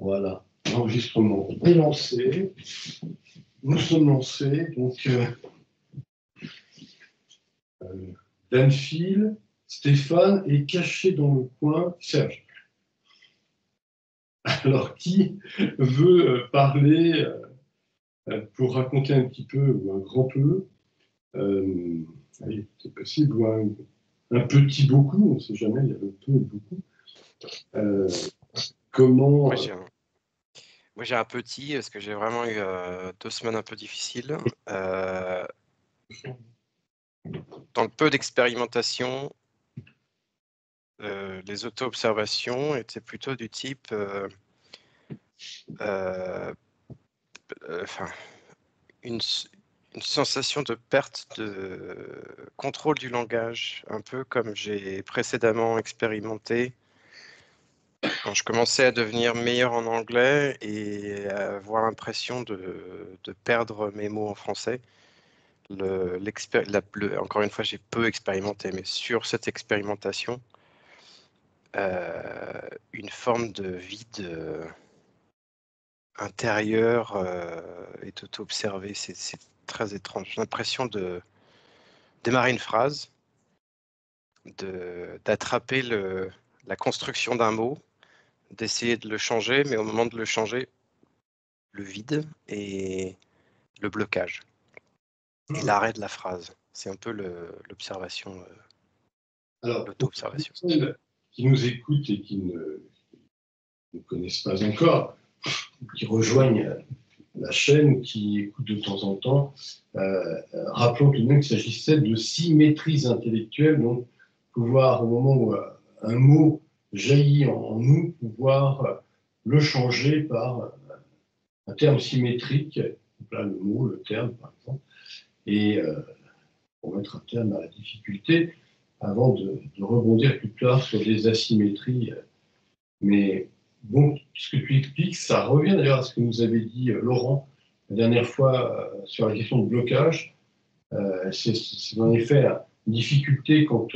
Voilà, l'enregistrement est lancé. Nous sommes lancés. Donc, Danefil, Stéphane est caché dans le coin, Serge. Alors, qui veut parler pour raconter un petit peu ou un grand peu, allez, c'est possible, ou un petit beaucoup, on ne sait jamais, il y a le peu et le beaucoup. Comment. Moi, j'ai un petit, parce que j'ai vraiment eu 2 semaines un peu difficiles. Dans le peu d'expérimentation, les auto-observations étaient plutôt du type une sensation de perte de contrôle du langage, un peu comme j'ai précédemment expérimenté quand je commençais à devenir meilleur en anglais et avoir l'impression de perdre mes mots en français. Encore une fois, j'ai peu expérimenté, mais sur cette expérimentation, une forme de vide intérieur est auto-observé. C'est très étrange. J'ai l'impression de démarrer une phrase, d'attraper la construction d'un mot, d'essayer de le changer, mais au moment de le changer, le vide et le blocage et l'arrêt de la phrase. C'est un peu l'observation, l'auto-observation. Pour ceux qui nous écoutent et qui ne connaissent pas encore, qui rejoignent la chaîne, qui écoutent de temps en temps, rappelons tout de même qu'il s'agissait de symétries intellectuelles, donc pouvoir, au moment où un mot jaillit en nous, pouvoir le changer par un terme symétrique, donc là le mot, le terme par exemple, et pour mettre un terme à la difficulté, avant de rebondir plus tard sur des asymétries. Mais bon, ce que tu expliques, ça revient d'ailleurs à ce que nous avait dit Laurent la dernière fois sur la question de blocage. C'est en effet une difficulté quand,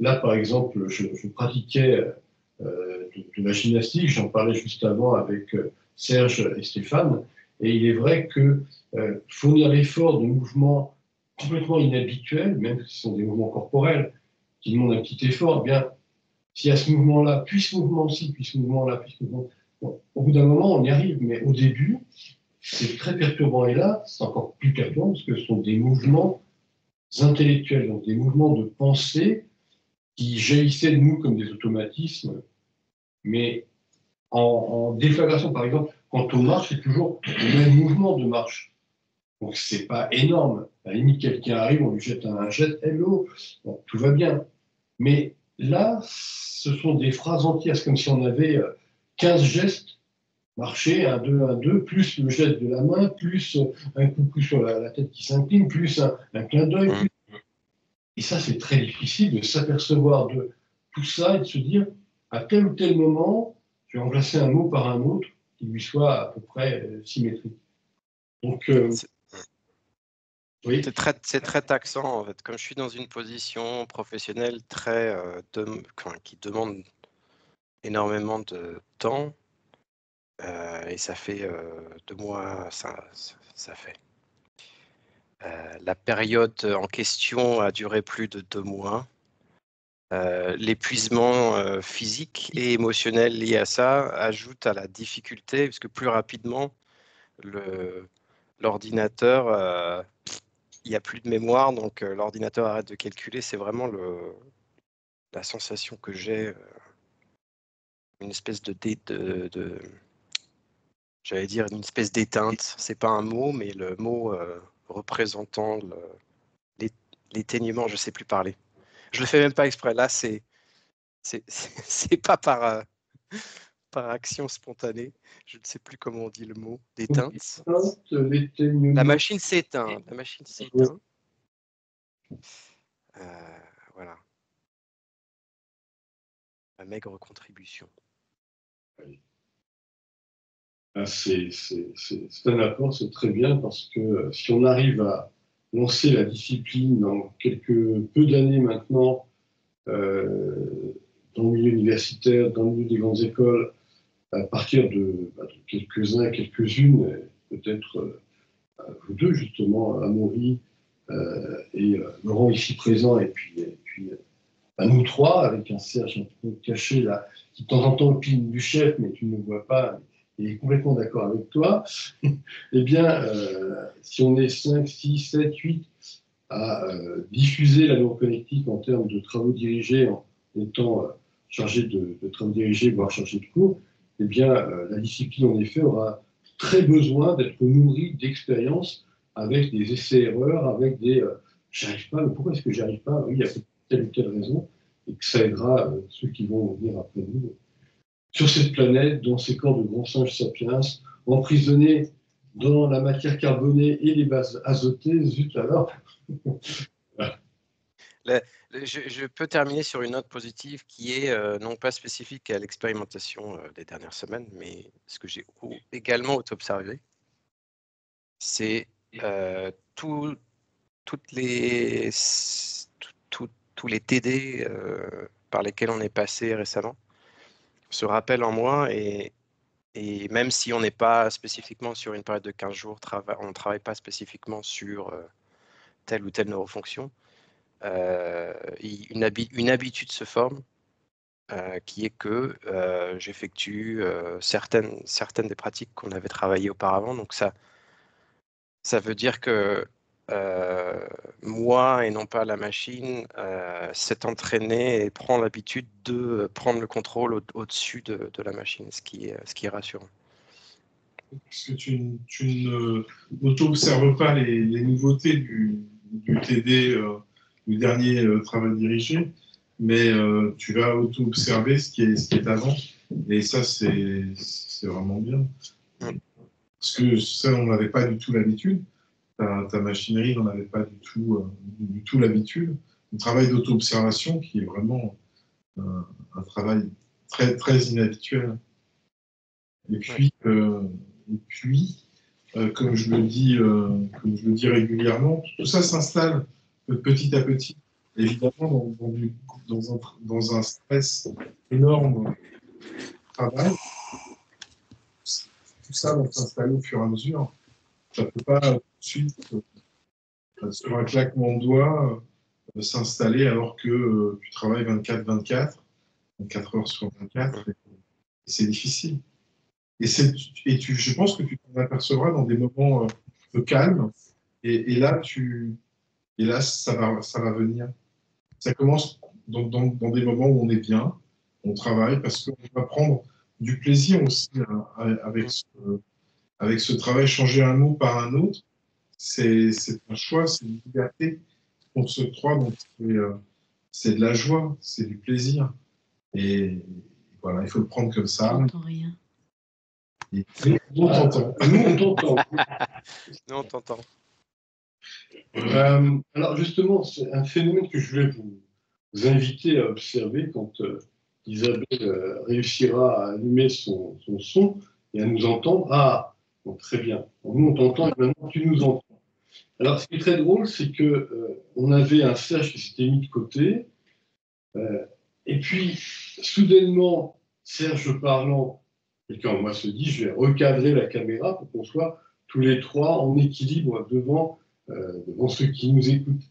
là par exemple, je pratiquais de la gymnastique, j'en parlais juste avant avec Serge et Stéphane, et il est vrai que fournir l'effort de mouvements complètement inhabituels, même si ce sont des mouvements corporels qui demandent un petit effort, eh bien, s'il y a ce mouvement-là, puis ce mouvement-ci, puis ce mouvement-là, puis ce mouvement, bon, au bout d'un moment, on y arrive, mais au début, c'est très perturbant. Et là, c'est encore plus perturbant parce que ce sont des mouvements intellectuels, donc des mouvements de pensée qui jaillissaient de nous comme des automatismes, mais en déflagration. Par exemple, quand on marche, c'est toujours le même mouvement de marche. Donc, c'est pas énorme. À la limite, quelqu'un arrive, on lui jette un jet, hello, bon, tout va bien. Mais là, ce sont des phrases entières. C'est comme si on avait 15 gestes, marcher, 1, 2, 1, 2, plus le geste de la main, plus un coucou sur la tête qui s'incline, plus un clin d'œil. Plus... Et ça, c'est très difficile de s'apercevoir de tout ça et de se dire, à tel ou tel moment, je vais remplacer un mot par un autre qui lui soit à peu près symétrique. Donc, oui. C'est très taxant, en fait. Comme je suis dans une position professionnelle qui demande énormément de temps, et ça fait 2 mois, ça fait. La période en question a duré plus de 2 mois. L'épuisement physique et émotionnel lié à ça ajoute à la difficulté, puisque plus rapidement, l'ordinateur, il n'y a plus de mémoire, donc l'ordinateur arrête de calculer. C'est vraiment la sensation que j'ai, une espèce j'allais dire une espèce d'éteinte. C'est pas un mot, mais le mot représentant l'éteignement, je sais plus parler. Je le fais même pas exprès. Là, c'est pas par action spontanée. Je ne sais plus comment on dit le mot. D'éteinte. La machine s'éteint. La machine s'éteint. Voilà. La maigre contribution. C'est un apport, c'est très bien, parce que si on arrive à lancer la discipline dans peu d'années maintenant, dans le milieu universitaire, dans le milieu des grandes écoles, à partir de quelques-uns, quelques-unes, peut-être vous deux, justement, Amaury et Laurent ici présent, et puis nous trois, avec un Serge un peu caché là, qui de temps en temps opine du chef, mais tu ne le vois pas, et est complètement d'accord avec toi, eh bien, si on est 5, 6, 7, 8 à diffuser la neuroconnectique en termes de travaux dirigés, en étant chargé de travaux dirigés, voire chargé de cours, eh bien, la discipline, en effet, aura très besoin d'être nourrie d'expériences avec des essais-erreurs, avec des j'arrive pas, mais pourquoi est-ce que j'arrive pas? Oui, il y a telle ou telle raison, et que ça aidera ceux qui vont venir après nous sur cette planète, dans ces corps de grands singes sapiens, emprisonnés dans la matière carbonée et les bases azotées, zut alors. Je peux terminer sur une note positive qui est non pas spécifique à l'expérimentation des dernières semaines, mais ce que j'ai également auto-observé, c'est tous les TD par lesquels on est passé récemment se rappellent en moi, et même si on n'est pas spécifiquement sur une période de 15 jours, on ne travaille pas spécifiquement sur telle ou telle neurofonction, une habitude se forme qui est que j'effectue certaines des pratiques qu'on avait travaillées auparavant. Donc ça veut dire que moi, et non pas la machine, s'est entraîné et prend l'habitude de prendre le contrôle au-dessus de la machine, ce qui est rassurant. Parce que tu n'auto-observes pas les nouveautés du TD, du dernier travail dirigé, mais tu vas auto-observer ce qui est avant. Et ça, c'est vraiment bien. Parce que ça, on n'avait pas du tout l'habitude. Ta machinerie n'en avait pas du tout l'habitude. Un travail d'auto-observation qui est vraiment un travail très, très inhabituel. Et puis, comme je le dis régulièrement, tout ça s'installe petit à petit. Évidemment, dans un stress énorme travail, tout ça va s'installer au fur et à mesure. Ça ne peut pas tout de suite, sur un claquement de doigts, s'installer alors que tu travailles 24/24, 24 heures sur 24, et c'est difficile. Et je pense que tu t'en apercevras dans des moments de calme, et là, ça va venir. Ça commence dans des moments où on est bien, on travaille, parce qu'on va prendre du plaisir aussi avec ce travail. Changer un mot par un autre, c'est un choix, c'est une liberté qu'on se croit, donc c'est de la joie, c'est du plaisir. Et voilà, il faut le prendre comme ça. J'entends rien. Et on t'entend. Nous, on t'entend. Alors justement, c'est un phénomène que je voulais vous inviter à observer quand Isabelle réussira à allumer son son et à nous entendre. Ah, bon, très bien. Nous, on t'entend et maintenant tu nous entends. Alors, ce qui est très drôle, c'est que on avait un Serge qui s'était mis de côté, et puis soudainement, Serge parlant, quelqu'un en moi se dit, je vais recadrer la caméra pour qu'on soit tous les trois en équilibre devant ceux qui nous écoutent.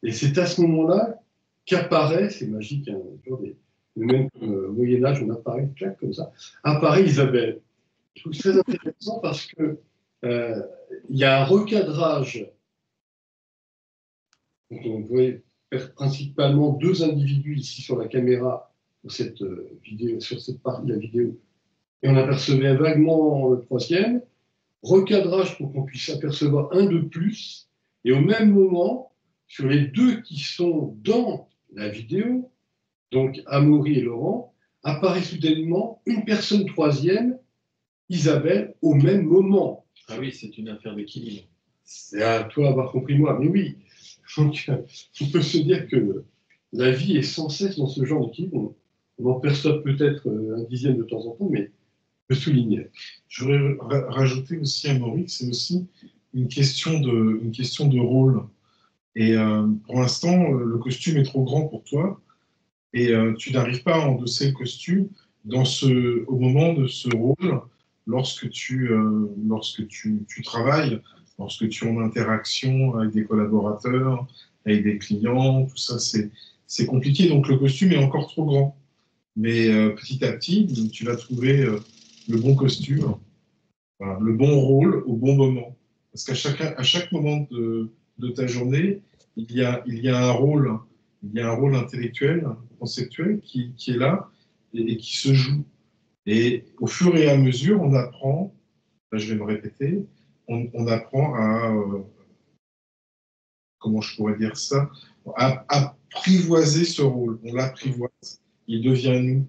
Et c'est à ce moment-là qu'apparaît, c'est magique, hein, même au Moyen-Âge, on apparaît, clac, comme ça, apparaît Isabelle. Je trouve très intéressant parce que il y a un recadrage. Donc, on voit principalement deux individus ici sur la caméra pour cette vidéo, sur cette partie de la vidéo. Et on apercevait vaguement le troisième. Recadrage pour qu'on puisse apercevoir un de plus. Et au même moment, sur les deux qui sont dans la vidéo, donc Amaury et Laurent, apparaît soudainement une personne troisième, Isabelle, au même moment. Ah oui, c'est une affaire d'équilibre. C'est à toi d'avoir compris moi, mais oui. Donc, on peut se dire que la vie est sans cesse dans ce genre d'équilibre. On en perçoit peut-être un dixième de temps en temps, mais je souligne. Je voudrais rajouter aussi à Maurice, c'est aussi une question de rôle. Et pour l'instant, le costume est trop grand pour toi, et tu n'arrives pas à endosser le costume. au moment de ce rôle, lorsque tu travailles, lorsque tu es en interaction avec des collaborateurs, avec des clients, tout ça, c'est compliqué. Donc, le costume est encore trop grand. Mais petit à petit, tu vas trouver le bon costume, voilà, le bon rôle au bon moment. Parce qu'à chaque moment de ta journée, il y a un rôle, intellectuel, conceptuel qui est là et qui se joue. Et au fur et à mesure, on apprend, là je vais me répéter, on apprend à, comment je pourrais dire ça, à apprivoiser ce rôle. On l'apprivoise, il devient nous.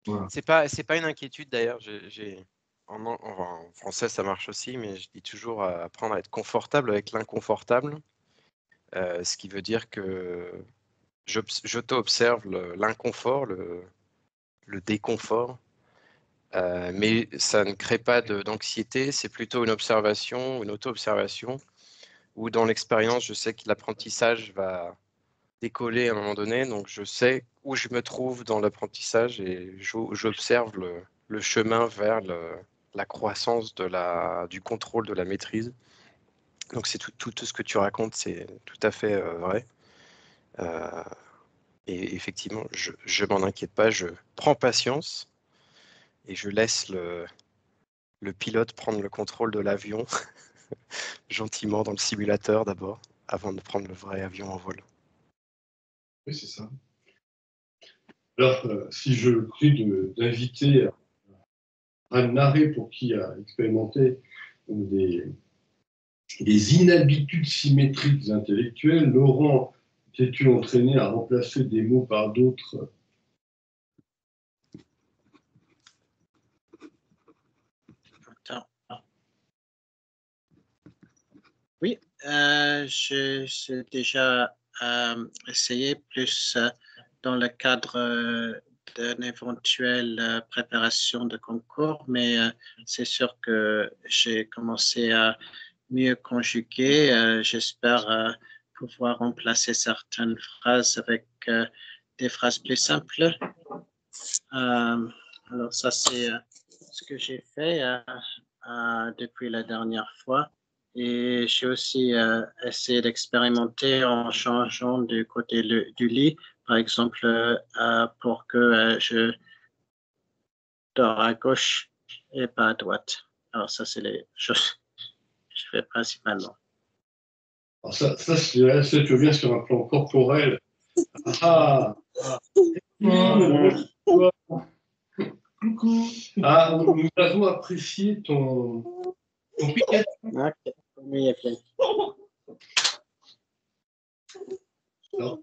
Voilà. C'est pas une inquiétude d'ailleurs. En français, ça marche aussi, mais je dis toujours apprendre à être confortable avec l'inconfortable, ce qui veut dire que j'auto-observe l'inconfort, le déconfort, mais ça ne crée pas d'anxiété, c'est plutôt une observation, une auto-observation, où dans l'expérience, je sais que l'apprentissage va décoller à un moment donné, donc je sais où je me trouve dans l'apprentissage et j'observe le chemin vers la croissance du contrôle de la maîtrise. Donc c'est tout ce que tu racontes, c'est tout à fait vrai. Et effectivement, je m'en inquiète pas, je prends patience et je laisse le pilote prendre le contrôle de l'avion gentiment dans le simulateur d'abord, avant de prendre le vrai avion en vol. Oui, c'est ça. Alors, si je prie d'inviter à narrer pour qui a expérimenté des inhabitudes symétriques intellectuelles, Laurent, t'es-tu entraîné à remplacer des mots par d'autres? Oui, j'ai déjà essayé plus dans le cadre d'une éventuelle préparation de concours, mais c'est sûr que j'ai commencé à mieux conjuguer. J'espère pouvoir remplacer certaines phrases avec des phrases plus simples. Alors ça, c'est ce que j'ai fait depuis la dernière fois. Et j'ai aussi essayé d'expérimenter en changeant du côté du lit, par exemple, pour que je dors à gauche et pas à droite. Alors ça, c'est les choses que je fais principalement. Alors ça tu reviens sur un plan corporel. Ah, coucou. Ah, nous avons apprécié ton Pikachu. Okay. Oui, Alors,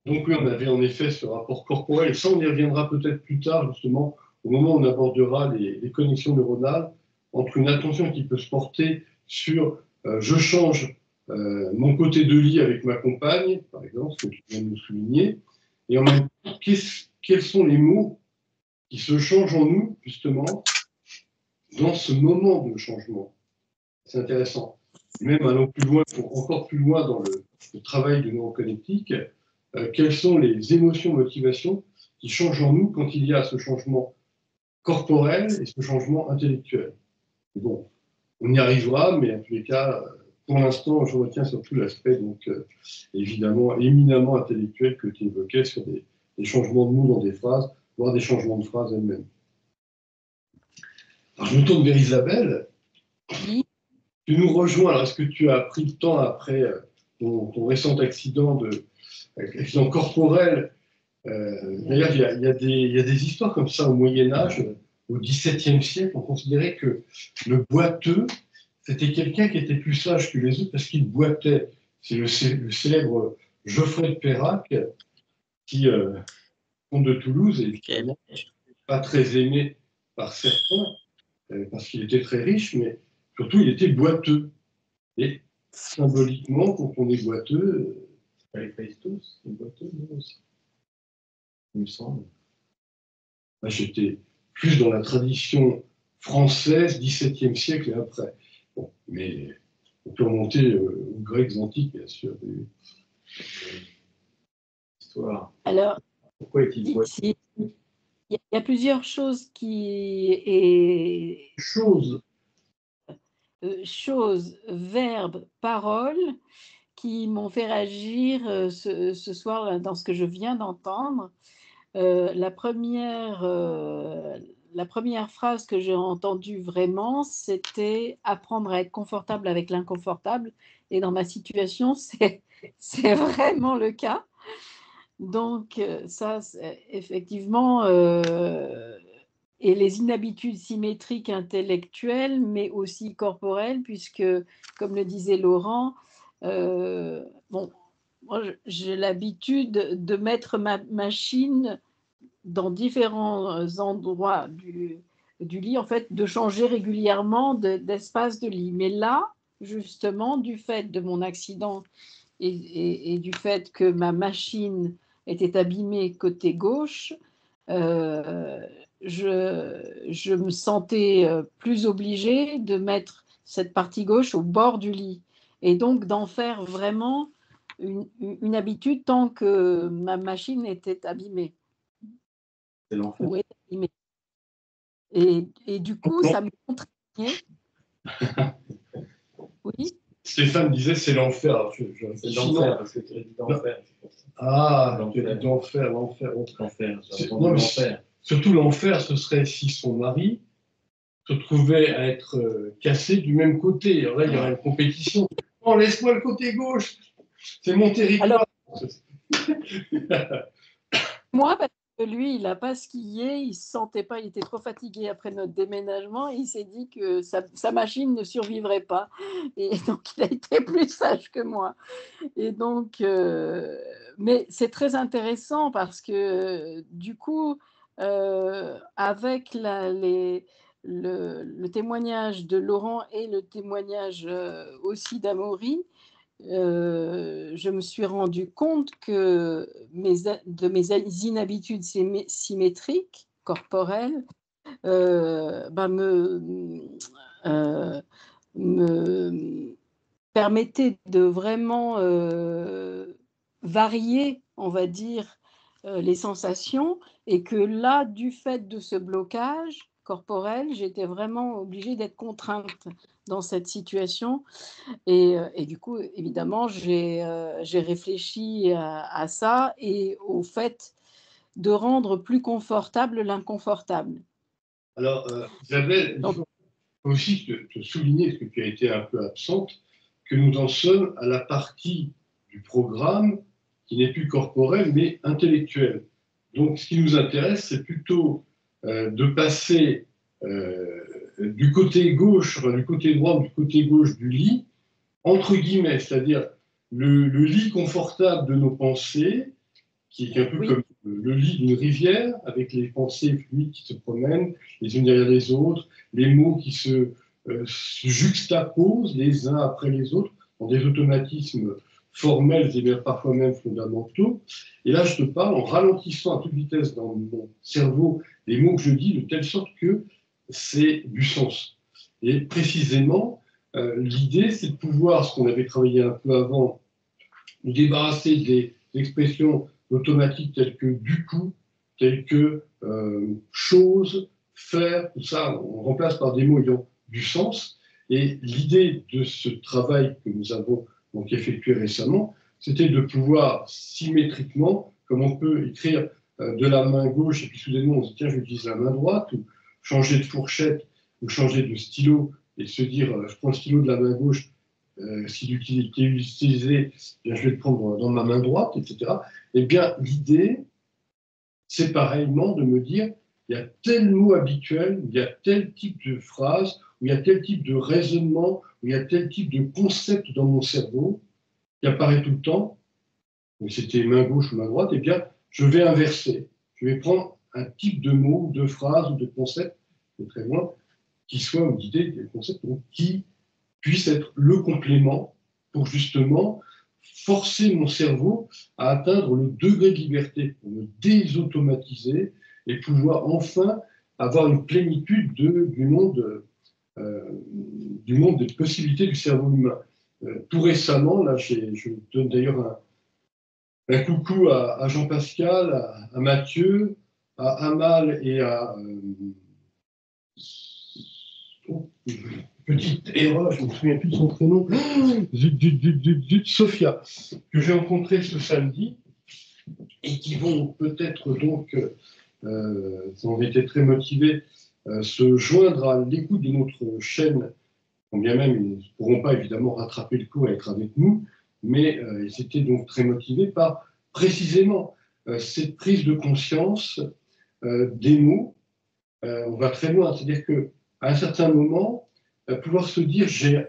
donc oui, on avait en effet ce rapport corporel, et ça on y reviendra peut-être plus tard, justement, au moment où on abordera les connexions neuronales, entre une attention qui peut se porter sur je change mon côté de lit avec ma compagne, par exemple, ce que tu viens de nous souligner, et en même temps, quels sont les mots qui se changent en nous, justement, dans ce moment de changement. C'est intéressant. Et même allons plus loin, encore plus loin dans le travail de neuroconnectique, quelles sont les émotions, motivations qui changent en nous quand il y a ce changement corporel et ce changement intellectuel. Bon, on y arrivera, mais en tous les cas, pour l'instant, je retiens surtout l'aspect, donc, évidemment, éminemment intellectuel que tu évoquais sur des changements de mots dans des phrases, voire des changements de phrases elles-mêmes. Alors, je me tourne vers Isabelle. Oui. Tu nous rejoins. Alors, est-ce que tu as pris le temps après ton récent accident corporel? D'ailleurs, il y a des histoires comme ça au Moyen-Âge, au XVIIe siècle. On considérait que le boiteux, c'était quelqu'un qui était plus sage que les autres parce qu'il boitait. C'est le célèbre Geoffrey de Perrac, qui, comte de Toulouse, et évidemment pas très aimé par certains, parce qu'il était très riche, mais surtout il était boiteux. Et symboliquement, quand on est boiteux, les Christos, c'est boiteux, non aussi, il me semble. Moi, j'étais plus dans la tradition française, XVIIe siècle et après. Bon, mais on peut remonter aux Grecs antiques, bien sûr. Histoire. Alors, Pourquoi est-il boiteux? il y a plusieurs choses Chose. choses, verbes, paroles qui m'ont fait réagir ce soir là, dans ce que je viens d'entendre. La première phrase que j'ai entendue vraiment, c'était apprendre à être confortable avec l'inconfortable. Et dans ma situation, c'est vraiment le cas. Donc, ça, effectivement, et les inhabitudes symétriques intellectuelles, mais aussi corporelles, puisque, comme le disait Laurent, bon, moi, j'ai l'habitude de mettre ma machine dans différents endroits du lit, en fait, de changer régulièrement d'espace de lit. Mais là, justement, du fait de mon accident et du fait que ma machine était abîmée côté gauche, je me sentais plus obligée de mettre cette partie gauche au bord du lit et donc d'en faire vraiment une habitude tant que ma machine était abîmée. C'est l'enfer. Oui, abîmée. Et du coup, ça me contraignait. Oui. Stéphane disait c'est l'enfer. Alors, C'est l'enfer, parce que tu as dit l'enfer. Ah, tu as dit l'enfer. L'enfer, Non, l'enfer. Surtout l'enfer, ce serait si son mari se trouvait à être cassé du même côté. Alors là, il y aurait une compétition. Non, laisse-moi le côté gauche. C'est mon territoire. Alors, moi, parce que lui, il n'a pas skié, il ne se sentait pas, il était trop fatigué après notre déménagement, et il s'est dit que sa machine ne survivrait pas. Et donc, il a été plus sage que moi. Et donc, mais c'est très intéressant parce que du coup, avec le témoignage de Laurent et le témoignage aussi d'Amaury, je me suis rendu compte que de mes inhabitudes symétriques corporelles me permettait de vraiment varier, on va dire, les sensations, et que là, du fait de ce blocage corporel, j'étais vraiment obligée d'être contrainte dans cette situation. Et du coup, évidemment, j'ai réfléchi à ça et au fait de rendre plus confortable l'inconfortable. Alors, Isabelle, il faut aussi te souligner, parce que tu as été un peu absente, que nous en sommes à la partie du programme qui n'est plus corporelle, mais intellectuelle. Donc, ce qui nous intéresse, c'est plutôt de passer du côté gauche, enfin, du côté droit ou du côté gauche du lit, entre guillemets, c'est-à-dire le lit confortable de nos pensées, qui est un peu comme le lit d'une rivière, avec les pensées fluides qui se promènent les unes derrière les autres, les mots qui se juxtaposent les uns après les autres dans des automatismes formels et parfois même fondamentaux. Et là, je te parle en ralentissant à toute vitesse dans mon cerveau les mots que je dis, de telle sorte que c'est du sens. Et précisément, l'idée, c'est de pouvoir, ce qu'on avait travaillé un peu avant, nous débarrasser des expressions automatiques telles que du coup, telles que chose, faire, tout ça, on remplace par des mots ayant du sens. Et l'idée de ce travail que nous avons donc effectué récemment, c'était de pouvoir symétriquement, comme on peut écrire de la main gauche et puis soudainement on se dit tiens, j'utilise la main droite, ou changer de fourchette, ou changer de stylo et se dire je prends le stylo de la main gauche, s'il est utilisé, bien, je vais le prendre dans ma main droite, etc. Eh bien, l'idée, c'est pareillement de me dire, il y a tel mot habituel, il y a tel type de phrase, où il y a tel type de raisonnement, où il y a tel type de concept dans mon cerveau qui apparaît tout le temps. Donc, c'était main gauche ou main droite, eh bien, je vais inverser. Je vais prendre un type de mot, de phrase ou de concept, de très loin, qui soit, ou d'idée, de concept, qui puisse être le complément pour justement forcer mon cerveau à atteindre le degré de liberté, pour me désautomatiser et pouvoir enfin avoir une plénitude du monde des possibilités du cerveau humain. Tout récemment, là, je donne d'ailleurs un coucou à Jean-Pascal, à Mathieu, Amal et à petite erreur, je ne me souviens plus de son prénom, Sophia, que j'ai rencontré ce samedi et qui vont peut-être donc, ont été très motivés, se joindre à l'écoute de notre chaîne, quand bien même ils ne pourront pas évidemment rattraper le coup et être avec nous, mais ils étaient donc très motivés par précisément cette prise de conscience des mots. On va très loin, c'est-à-dire qu'à un certain moment, pouvoir se dire j'ai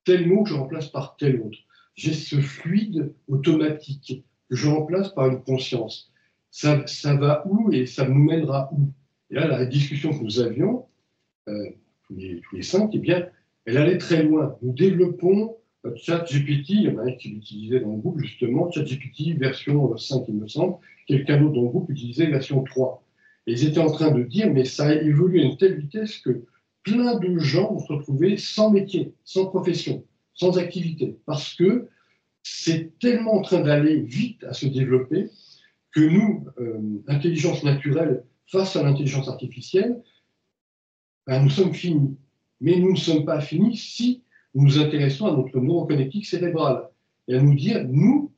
tel mot que je remplace par tel autre, j'ai ce fluide automatique que je remplace par une conscience. Ça va où et ça nous mènera où? Et là, la discussion que nous avions, tous les 5, eh bien, elle allait très loin. Nous développons ChatGPT, il y en a un qui l'utilisait dans le groupe, justement, ChatGPT version 5, il me semble, quelqu'un d'autre dans le groupe utilisait version 3. Et ils étaient en train de dire, mais ça a évolué à une telle vitesse que plein de gens vont se retrouver sans métier, sans profession, sans activité, parce que c'est tellement en train d'aller vite à se développer que nous, intelligence naturelle face à l'intelligence artificielle, ben, nous sommes finis. Mais nous ne sommes pas finis si nous nous intéressons à notre neuroconnectique cérébrale et à nous dire, nous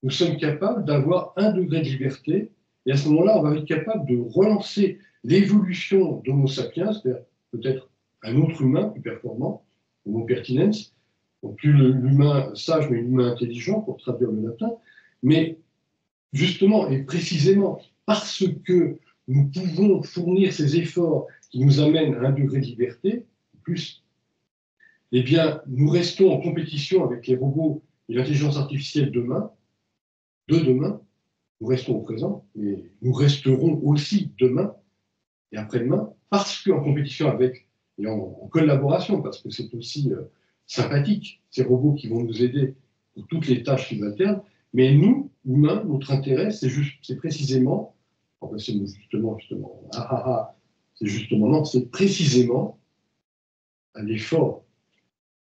sommes capables d'avoir 1 degré de liberté, et à ce moment-là, on va être capable de relancer l'évolution d'Homo sapiens, c'est-à-dire peut-être un autre humain plus performant, Homo pertinens, donc plus l'humain sage, mais l'humain intelligent, pour traduire le latin, mais justement et précisément parce que nous pouvons fournir ces efforts qui nous amènent à 1 degré de liberté, plus, eh bien, nous restons en compétition avec les robots et l'intelligence artificielle de demain. Nous restons au présent, mais nous resterons aussi demain et après-demain, parce qu'en compétition avec, et en collaboration, parce que c'est aussi sympathique, ces robots qui vont nous aider pour toutes les tâches subalternes, mais nous, humains, notre intérêt, c'est précisément, c'est c'est précisément un effort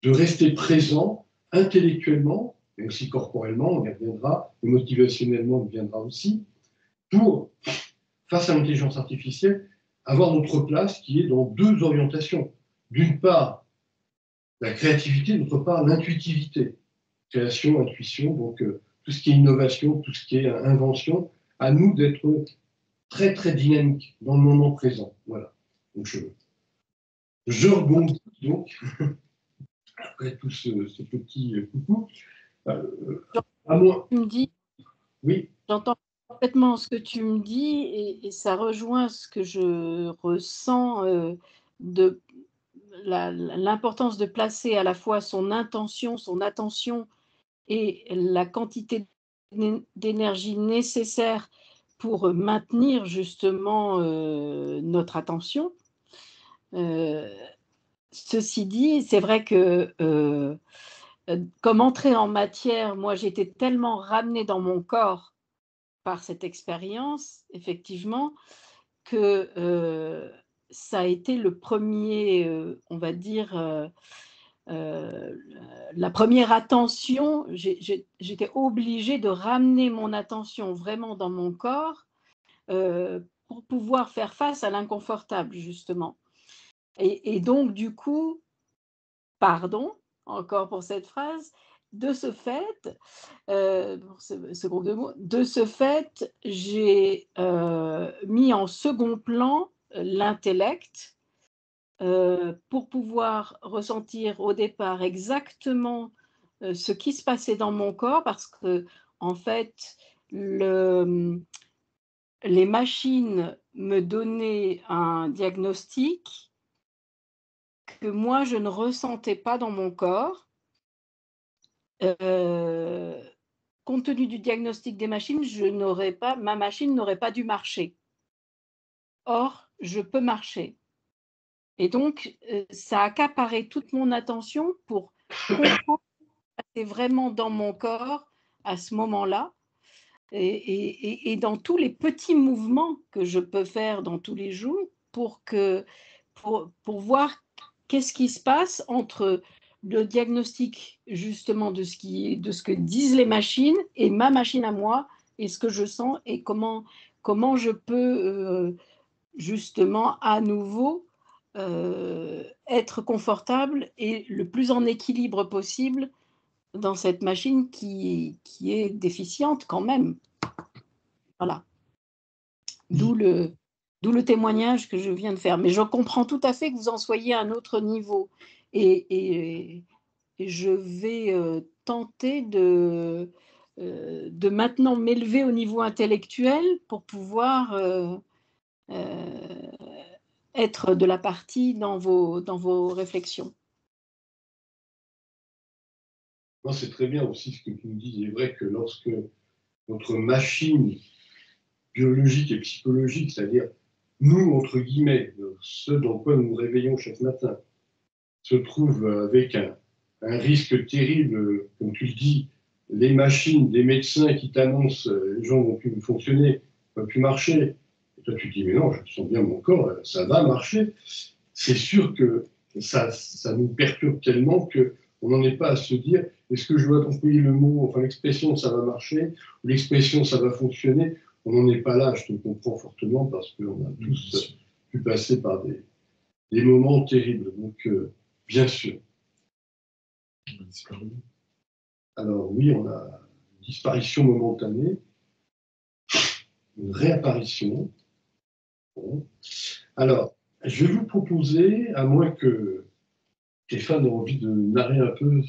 de rester présent intellectuellement, mais aussi corporellement, on y reviendra, et motivationnellement, on y reviendra aussi, pour, face à l'intelligence artificielle, avoir notre place qui est dans 2 orientations. D'une part, la créativité, d'autre part, l'intuitivité. Création, intuition, donc tout ce qui est innovation, tout ce qui est invention, à nous d'être très, très dynamiques dans le moment présent. Voilà. Donc, je rebondis donc, après tout ce petit coucou. À moi. Tu me dis, Oui. j'entends parfaitement ce que tu me dis et ça rejoint ce que je ressens de l'importance de placer à la fois son intention, son attention et la quantité d'énergie nécessaire pour maintenir justement notre attention. Ceci dit, c'est vrai que comme entrée en matière, moi j'étais tellement ramenée dans mon corps par cette expérience, effectivement, que ça a été le premier, on va dire, la première attention. J'étais obligée de ramener mon attention vraiment dans mon corps pour pouvoir faire face à l'inconfortable, justement. Et donc, du coup, pardon, encore pour cette phrase, de ce fait, pour ce groupe de mots, de ce fait, j'ai mis en second plan l'intellect pour pouvoir ressentir au départ exactement ce qui se passait dans mon corps, parce que en fait, les machines me donnaient un diagnostic que moi, je ne ressentais pas dans mon corps. Compte tenu du diagnostic des machines, ma machine n'aurait pas dû marcher. Or, je peux marcher. Et donc, ça a accaparé toute mon attention pour comprendre ce qui se passait vraiment dans mon corps à ce moment-là. Et dans tous les petits mouvements que je peux faire dans tous les jours pour voir qu'est-ce qui se passe entre le diagnostic justement de ce que disent les machines et ma machine à moi et ce que je sens et comment comment je peux justement à nouveau être confortable et le plus en équilibre possible dans cette machine qui est déficiente quand même. Voilà. D'où le témoignage que je viens de faire. Mais je comprends tout à fait que vous en soyez à un autre niveau. Et je vais tenter de maintenant m'élever au niveau intellectuel pour pouvoir être de la partie dans vos réflexions. Non, c'est très bien aussi ce que tu nous dis. Il est vrai que lorsque notre machine biologique et psychologique, c'est-à-dire nous, entre guillemets, ce dans quoi nous nous réveillons chaque matin, se trouve avec un risque terrible, comme tu le dis, les machines, des médecins qui t'annoncent les gens vont plus fonctionner, vont plus marcher. Et toi, tu te dis, mais non, je sens bien mon corps, ça va marcher. C'est sûr que ça nous perturbe tellement qu'on n'en est pas à se dire, est-ce que je dois employer le mot, enfin l'expression ça va marcher, ou l'expression ça va fonctionner. On n'en est pas là, je te comprends fortement, parce qu'on a tous pu passer par des moments terribles. Donc, bien sûr. Alors oui, on a une disparition momentanée, une réapparition. Bon. Alors, je vais vous proposer, à moins que Stéphane ait envie de narrer un peu.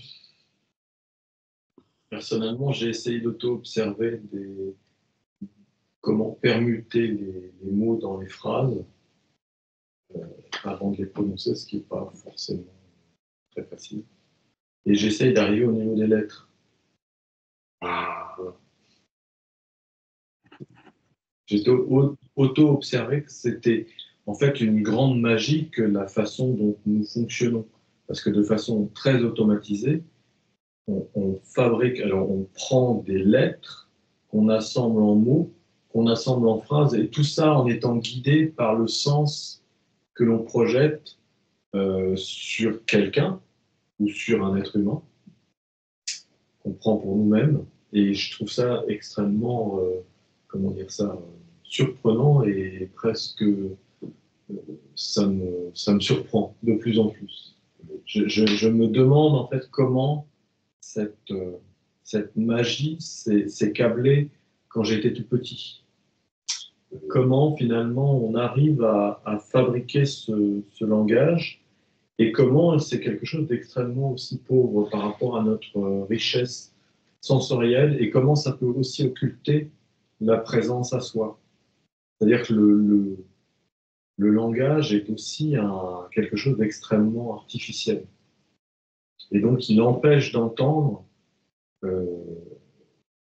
Personnellement, j'ai essayé d'auto-observer comment permuter les mots dans les phrases avant de les prononcer, ce qui n'est pas forcément très facile. Et j'essaye d'arriver au niveau des lettres. Voilà. J'ai auto-observé que c'était en fait une grande magie que la façon dont nous fonctionnons. Parce que de façon très automatisée, on fabrique, alors on prend des lettres qu'on assemble en mots, qu'on assemble en phrases, et tout ça en étant guidé par le sens que l'on projette sur quelqu'un ou sur un être humain qu'on prend pour nous-mêmes. Et je trouve ça extrêmement, surprenant, et presque ça me surprend de plus en plus. Je me demande en fait comment cette magie s'est câblée quand j'étais tout petit. Comment finalement on arrive à fabriquer ce langage, et comment c'est quelque chose d'extrêmement aussi pauvre par rapport à notre richesse sensorielle, et comment ça peut aussi occulter la présence à soi. C'est-à-dire que le langage est aussi quelque chose d'extrêmement artificiel. Et donc, il empêche d'entendre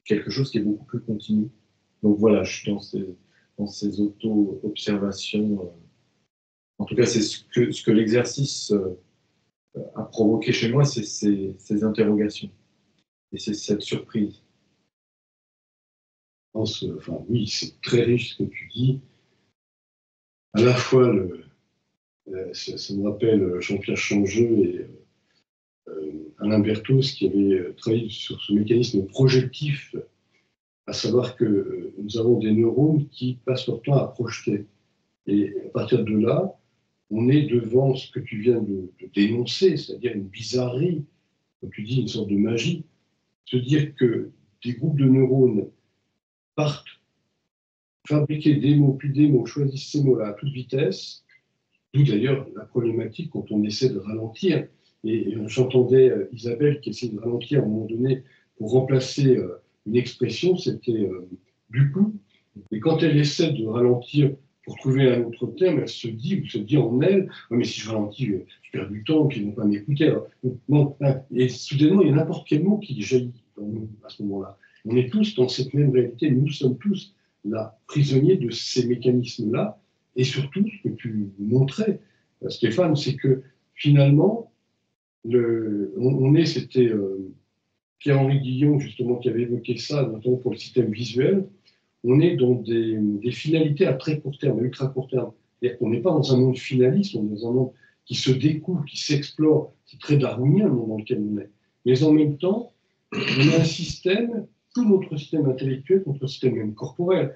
quelque chose qui est beaucoup plus continu. Donc voilà, je suis dans ces auto-observations. En tout cas, c'est ce que l'exercice a provoqué chez moi, c'est ces interrogations. Et c'est cette surprise. Enfin, oui, c'est très riche ce que tu dis. À la fois, ça me rappelle Jean-Pierre Changeux et Alain Berthoz qui avait travaillé sur ce mécanisme projectif, à savoir que nous avons des neurones qui passent leur temps à projeter. Et à partir de là, on est devant ce que tu viens de dénoncer, c'est-à-dire une bizarrerie, comme tu dis, une sorte de magie. Se dire que des groupes de neurones partent fabriquer des mots, puis des mots, choisissent ces mots-là à toute vitesse, d'où d'ailleurs la problématique quand on essaie de ralentir. Et j'entendais Isabelle qui essayait de ralentir à un moment donné pour remplacer une expression, c'était du coup. Et quand elle essaie de ralentir pour trouver un autre terme, elle se dit en elle, mais si je ralentis, je perds du temps, puis ils ne vont pas m'écouter. Bon, et soudainement, il y a n'importe quel mot qui jaillit à ce moment-là. On est tous dans cette même réalité, nous sommes tous là, prisonniers de ces mécanismes-là, et surtout, ce que tu montrais, Stéphane, c'est que finalement, c'était Pierre-Henri Guillon, justement, qui avait évoqué ça, notamment pour le système visuel. On est dans des finalités à très court terme, à ultra court terme. C'est-à-dire qu'on n'est pas dans un monde finaliste, on est dans un monde qui se découvre, qui s'explore. C'est très darwinien, le monde dans lequel on est. Mais en même temps, on a un système, tout notre système intellectuel, notre système même corporel,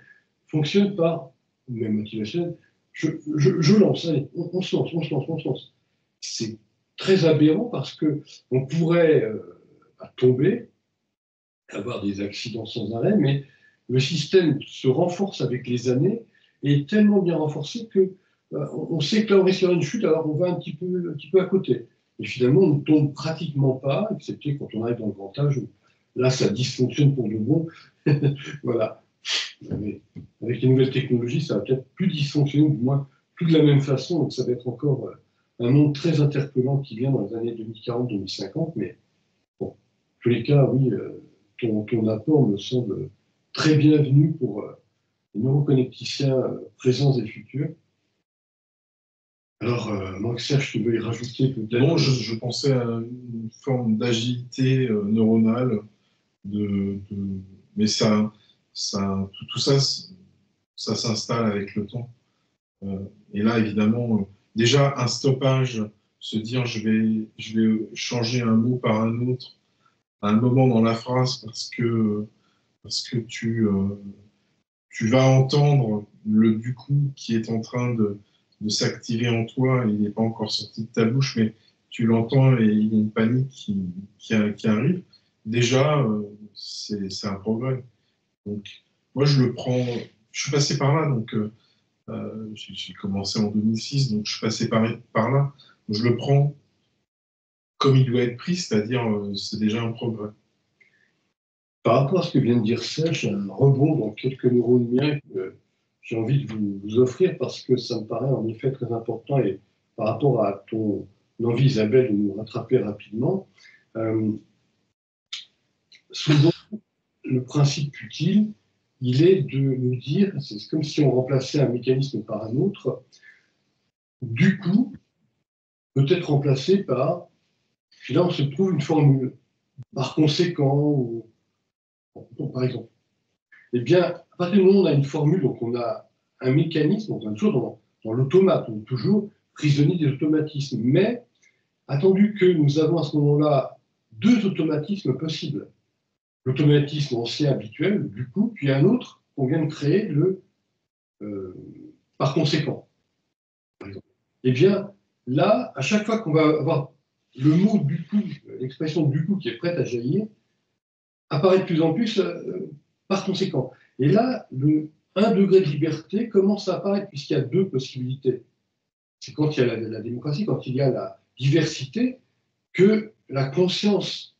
fonctionne par, même motivationnel, je lance, allez, on se lance, on se lance, on se lance. C'est très aberrant parce qu'on pourrait tomber, avoir des accidents sans arrêt, mais le système se renforce avec les années et est tellement bien renforcé que on sait que là on risque une chute, alors on va un petit peu à côté. Et finalement, on ne tombe pratiquement pas, excepté quand on arrive dans le grand âge, où là ça dysfonctionne pour de bon. Voilà. Mais avec les nouvelles technologies, ça va peut-être plus dysfonctionner, du moins plus de la même façon, donc ça va être encore un monde très interpellant qui vient dans les années 2040-2050, mais bon, en tous les cas, oui, ton apport me semble très bienvenu pour les neuroconnecticiens présents et futurs. Alors, Serge, tu veux y rajouter peut-être? Non, je pensais à une forme d'agilité neuronale, mais tout ça s'installe avec le temps. Et là, évidemment, déjà un stoppage, se dire je vais changer un mot par un autre à un moment dans la phrase parce que tu vas entendre le du coup qui est en train de s'activer en toi, il n'est pas encore sorti de ta bouche, mais tu l'entends et il y a une panique qui arrive. Déjà, c'est un progrès. Donc, moi, je suis passé par là, donc j'ai commencé en 2006, donc je suis passé par là. Je le prends comme il doit être pris, c'est-à-dire c'est déjà un progrès. Par rapport à ce que vient de dire Serge, j'ai un rebond dans quelques neurones miens que j'ai envie de vous offrir parce que ça me paraît en effet très important et par rapport à ton envie, Isabelle, de nous rattraper rapidement. Souvent, le principe utile, il est de nous dire, c'est comme si on remplaçait un mécanisme par un autre, du coup, peut-être remplacé par, puis là on se trouve une formule, par conséquent, ou par exemple. Eh bien, à partir du moment où on a une formule, donc on a un mécanisme, on est toujours dans l'automate, on est toujours prisonnier des automatismes. Mais, attendu que nous avons à ce moment-là deux automatismes possibles. L'automatisme ancien habituel, du coup, puis un autre qu'on vient de créer, le par conséquent. Par exemple. Eh bien, là, à chaque fois qu'on va avoir le mot du coup, l'expression du coup qui est prête à jaillir, apparaît de plus en plus par conséquent. Et là, le 1 degré de liberté commence à apparaître puisqu'il y a deux possibilités. C'est quand il y a la démocratie, quand il y a la diversité, que la conscience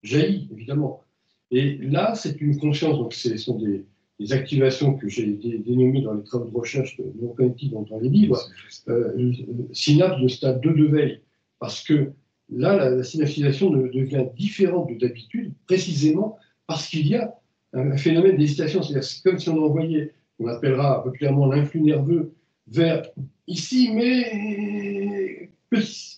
jaillit, évidemment. Et là, c'est une conscience, donc ce sont des activations que j'ai dénommées dans les travaux de recherche de neurocognitive dans les livres, synapse de stade 2 de veille. Parce que là, la synapsisation devient différente d'habitude, précisément parce qu'il y a un phénomène d'hésitation. C'est-à-dire c'est comme si on envoyait, on appellera populairement l'influx nerveux, vers ici, mais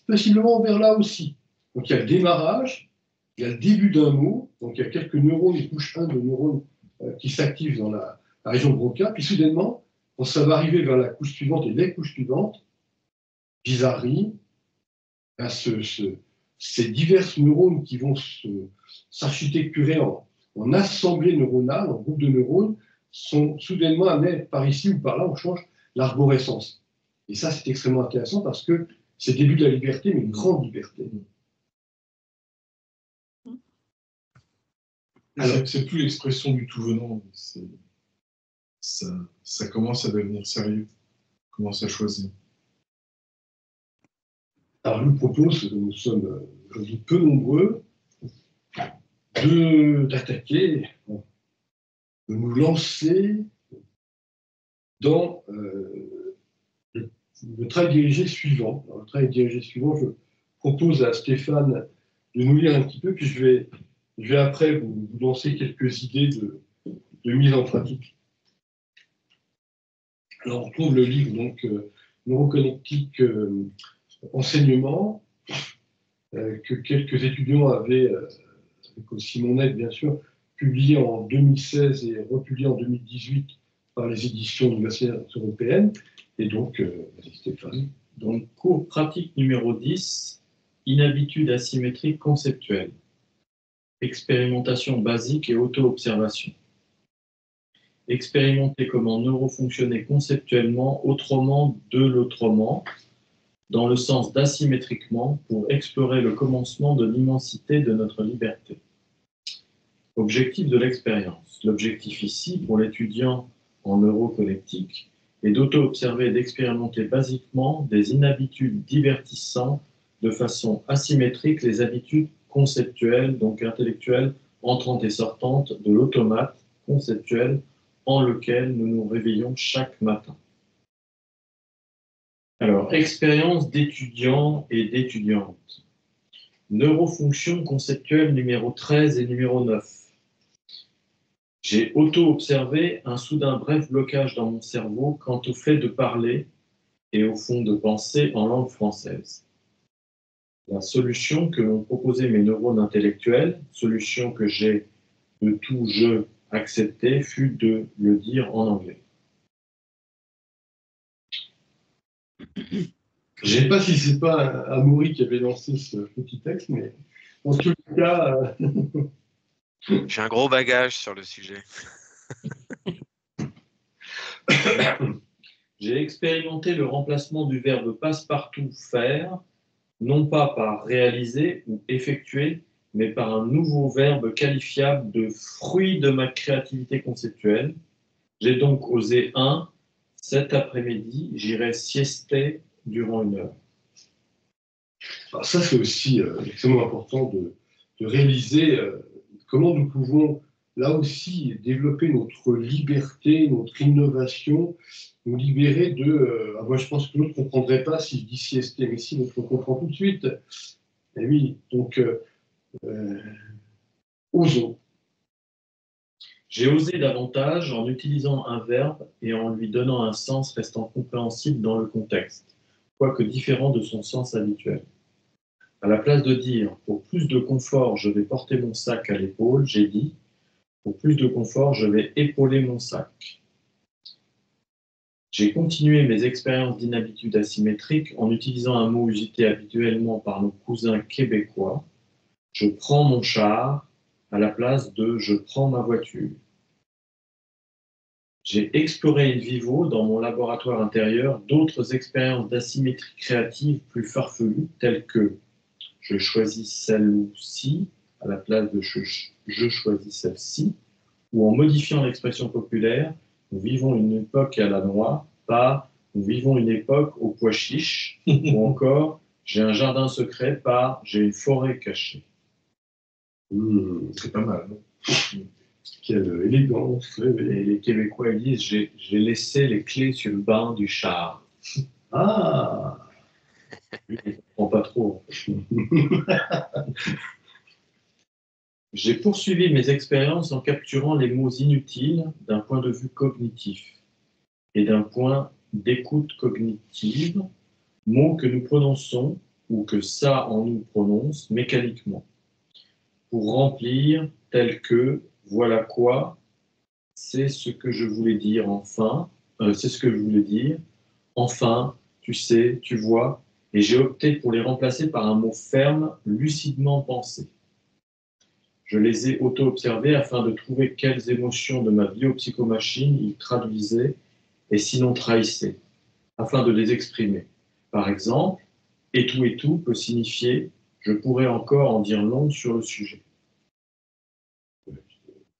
possiblement vers là aussi. Donc il y a le démarrage, il y a le début d'un mot, donc il y a quelques neurones, une couche 1 de neurones qui s'activent dans la région de Broca, puis soudainement, quand ça va arriver vers la couche suivante et les couches suivantes, bizarrerie, ces diverses neurones qui vont s'architecturer en assemblée neuronale, en groupe de neurones, sont soudainement amenés par ici ou par là, on change l'arborescence. Et ça, c'est extrêmement intéressant parce que c'est le début de la liberté, mais une grande liberté. Alors, c'est plus l'expression du tout venant, ça commence à devenir sérieux, on commence à choisir. Alors, je vous propose, nous sommes aujourd'hui peu nombreux, d'attaquer, de nous lancer dans le travail dirigé suivant. Dans le travail dirigé suivant, je propose à Stéphane de nous lire un petit peu, puis je vais après vous lancer quelques idées de mise en pratique. Alors, on trouve le livre, donc, Neuroconnectique enseignement, que quelques étudiants avaient, avec aussi mon aide, bien sûr, publié en 2016 et republié en 2018 par les éditions universitaires européennes. Et donc, Stéphane. Donc, cours pratique numéro 10, inhabitude asymétrique conceptuelle. Expérimentation basique et auto-observation. expérimenter comment neurofonctionner conceptuellement autrement de l'autrement, dans le sens d'asymétriquement, pour explorer le commencement de l'immensité de notre liberté. Objectif de l'expérience. L'objectif ici, pour l'étudiant en neuroconnectique, est d'auto-observer et d'expérimenter basiquement des inhabitudes divertissantes de façon asymétrique les habitudes conceptuelles, donc intellectuelles, entrantes et sortantes de l'automate conceptuel en lequel nous nous réveillons chaque matin. Alors, expérience d'étudiants et d'étudiantes. Neurofonction conceptuelle numéro 13 et numéro 9. J'ai auto-observé un soudain bref blocage dans mon cerveau quant au fait de parler et au fond de penser en langue française. La solution que m'ont proposé mes neurones intellectuels, solution que j'ai de tout jeu accepté, fut de le dire en anglais. Je ne sais pas si c'est pas Amaury qui avait lancé ce petit texte, mais en tout cas... J'ai un gros bagage sur le sujet. J'ai expérimenté le remplacement du verbe passe-partout faire, non pas par réaliser ou effectuer, mais par un nouveau verbe qualifiable de fruit de ma créativité conceptuelle. J'ai donc osé cet après-midi, j'irai siester durant 1 heure. Alors ça, c'est aussi extrêmement important de réaliser comment nous pouvons, là aussi, développer notre liberté, notre innovation, nous libérer de... moi, je pense que l'autre ne comprendrait pas si je dis siester, mais si l'autre comprend tout de suite. Et oui, donc, osons. J'ai osé davantage en utilisant un verbe et en lui donnant un sens restant compréhensible dans le contexte, quoique différent de son sens habituel. À la place de dire « pour plus de confort, je vais porter mon sac à l'épaule », j'ai dit « pour plus de confort, je vais épauler mon sac ». J'ai continué mes expériences d'inhabitude asymétrique en utilisant un mot usité habituellement par nos cousins québécois. Je prends mon char à la place de je prends ma voiture. J'ai exploré in vivo dans mon laboratoire intérieur d'autres expériences d'asymétrie créative plus farfelues telles que je choisis celle-ci à la place de je choisis celle-ci, ou en modifiant l'expression populaire, nous vivons une époque à la noix, par nous vivons une époque au pois chiche, ou encore j'ai un jardin secret par j'ai une forêt cachée. C'est pas mal. Quelle élégance. Et les Québécois ils disent j'ai laissé les clés sur le banc du char. Ah. Je ne comprends pas trop. J'ai poursuivi mes expériences en capturant les mots inutiles d'un point de vue cognitif et d'un point d'écoute cognitive, mots que nous prononçons ou que ça en nous prononce mécaniquement, pour remplir tel que voilà quoi, c'est ce que je voulais dire enfin, c'est ce que je voulais dire, enfin, tu sais, tu vois, et j'ai opté pour les remplacer par un mot ferme, lucidement pensé. Je les ai auto-observés afin de trouver quelles émotions de ma biopsychomachine ils traduisaient et sinon trahissaient, afin de les exprimer. Par exemple, et tout peut signifier je pourrais encore en dire long sur le sujet. Je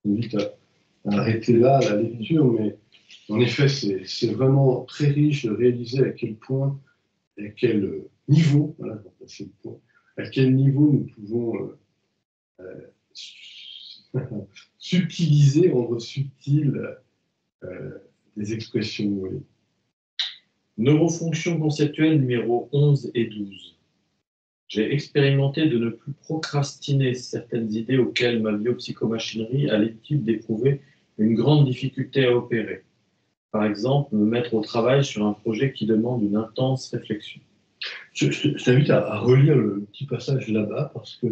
vous invite à arrêter là la lecture, mais en effet, c'est vraiment très riche de réaliser à quel point, à quel niveau, voilà, c'est le point, à quel niveau nous pouvons subtiliser, rendre subtil des expressions. Oui. Neurofonction conceptuelle numéro 11 et 12. J'ai expérimenté de ne plus procrastiner certaines idées auxquelles ma biopsychomachinerie a l'habitude d'éprouver une grande difficulté à opérer. Par exemple, me mettre au travail sur un projet qui demande une intense réflexion. Je t'invite à relire le petit passage là-bas parce que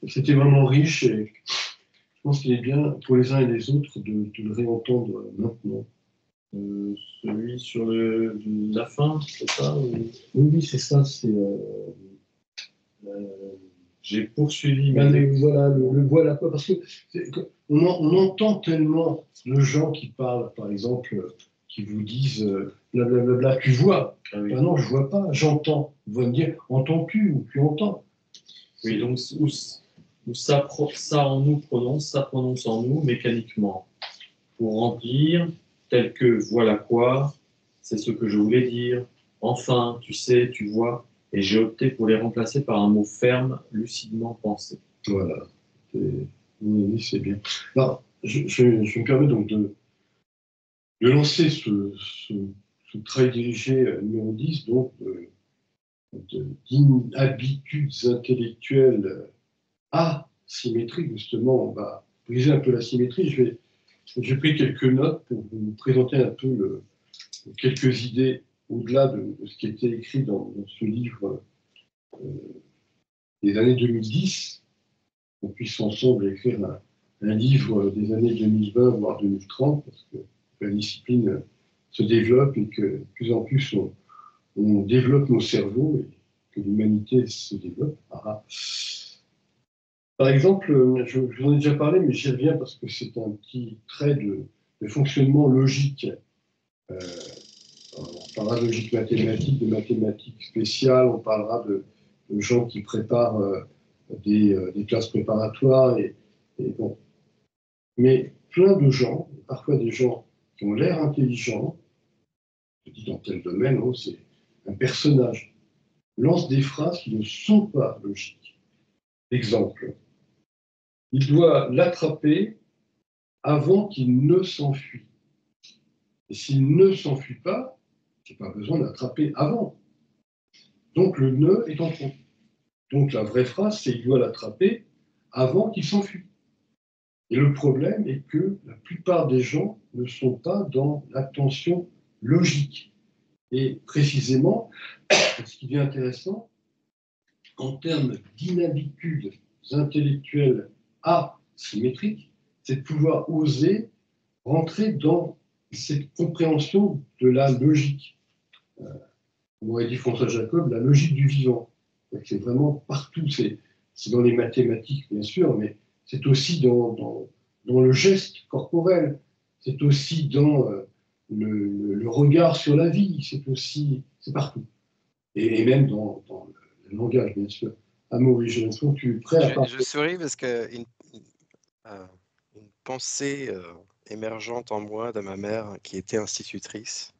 c'était vraiment riche et je pense qu'il est bien pour les uns et les autres de le réentendre maintenant. Celui sur la fin, c'est ça ou... Oui, c'est ça. C'est j'ai poursuivi Ben, mes voilà, le voilà quoi, parce que on entend tellement de gens qui parlent, par exemple, qui vous disent blablabla, tu vois. Ah oui. Ben non, je vois pas, j'entends. Vous allez me dire, entends-tu ou tu entends. Oui, donc où ça en nous prononce, ça prononce en nous mécaniquement. Pour remplir, tel que voilà quoi, c'est ce que je voulais dire, enfin, tu sais, tu vois, et j'ai opté pour les remplacer par un mot ferme, lucidement pensé. Voilà. Oui, c'est bien. Alors, je me permets donc de lancer ce travail dirigé numéro 10, donc d'inhabitudes intellectuelles asymétriques. Justement, on va briser un peu la symétrie. J'ai pris quelques notes pour vous présenter un peu quelques idées au-delà de ce qui était écrit dans ce livre des années 2010. On puisse ensemble écrire un livre des années 2020, voire 2030, parce que la discipline se développe et que de plus en plus on développe nos cerveaux et que l'humanité se développe. Par exemple, je vous en ai déjà parlé, mais j'y reviens parce que c'est un petit trait de fonctionnement logique. On parlera de logique mathématique, de mathématiques spéciales, on parlera de gens qui préparent des classes préparatoires. Et bon. Mais plein de gens, parfois des gens qui ont l'air intelligents, je dis dans tel domaine, c'est un personnage, lance des phrases qui ne sont pas logiques. Exemple, il doit l'attraper avant qu'il ne s'enfuit. Et s'il ne s'enfuit pas, il n'y a pas besoin d'attraper avant. Donc le ne est en trop. Donc la vraie phrase, c'est il doit l'attraper avant qu'il s'enfuit. Et le problème est que la plupart des gens ne sont pas dans l'attention logique. Et précisément, ce qui devient intéressant, en termes d'inhabitudes intellectuelles asymétriques, c'est de pouvoir oser rentrer dans cette compréhension de la logique. On aurait dit François Jacob, la logique du vivant. C'est vraiment partout, c'est dans les mathématiques bien sûr, mais c'est aussi dans le geste corporel, c'est aussi dans le regard sur la vie, c'est partout. Et même dans le langage, bien sûr. Amaury, j'ai l'impression que tu es prêt à parler. Je souris parce qu'une une pensée émergente en moi de ma mère qui était institutrice,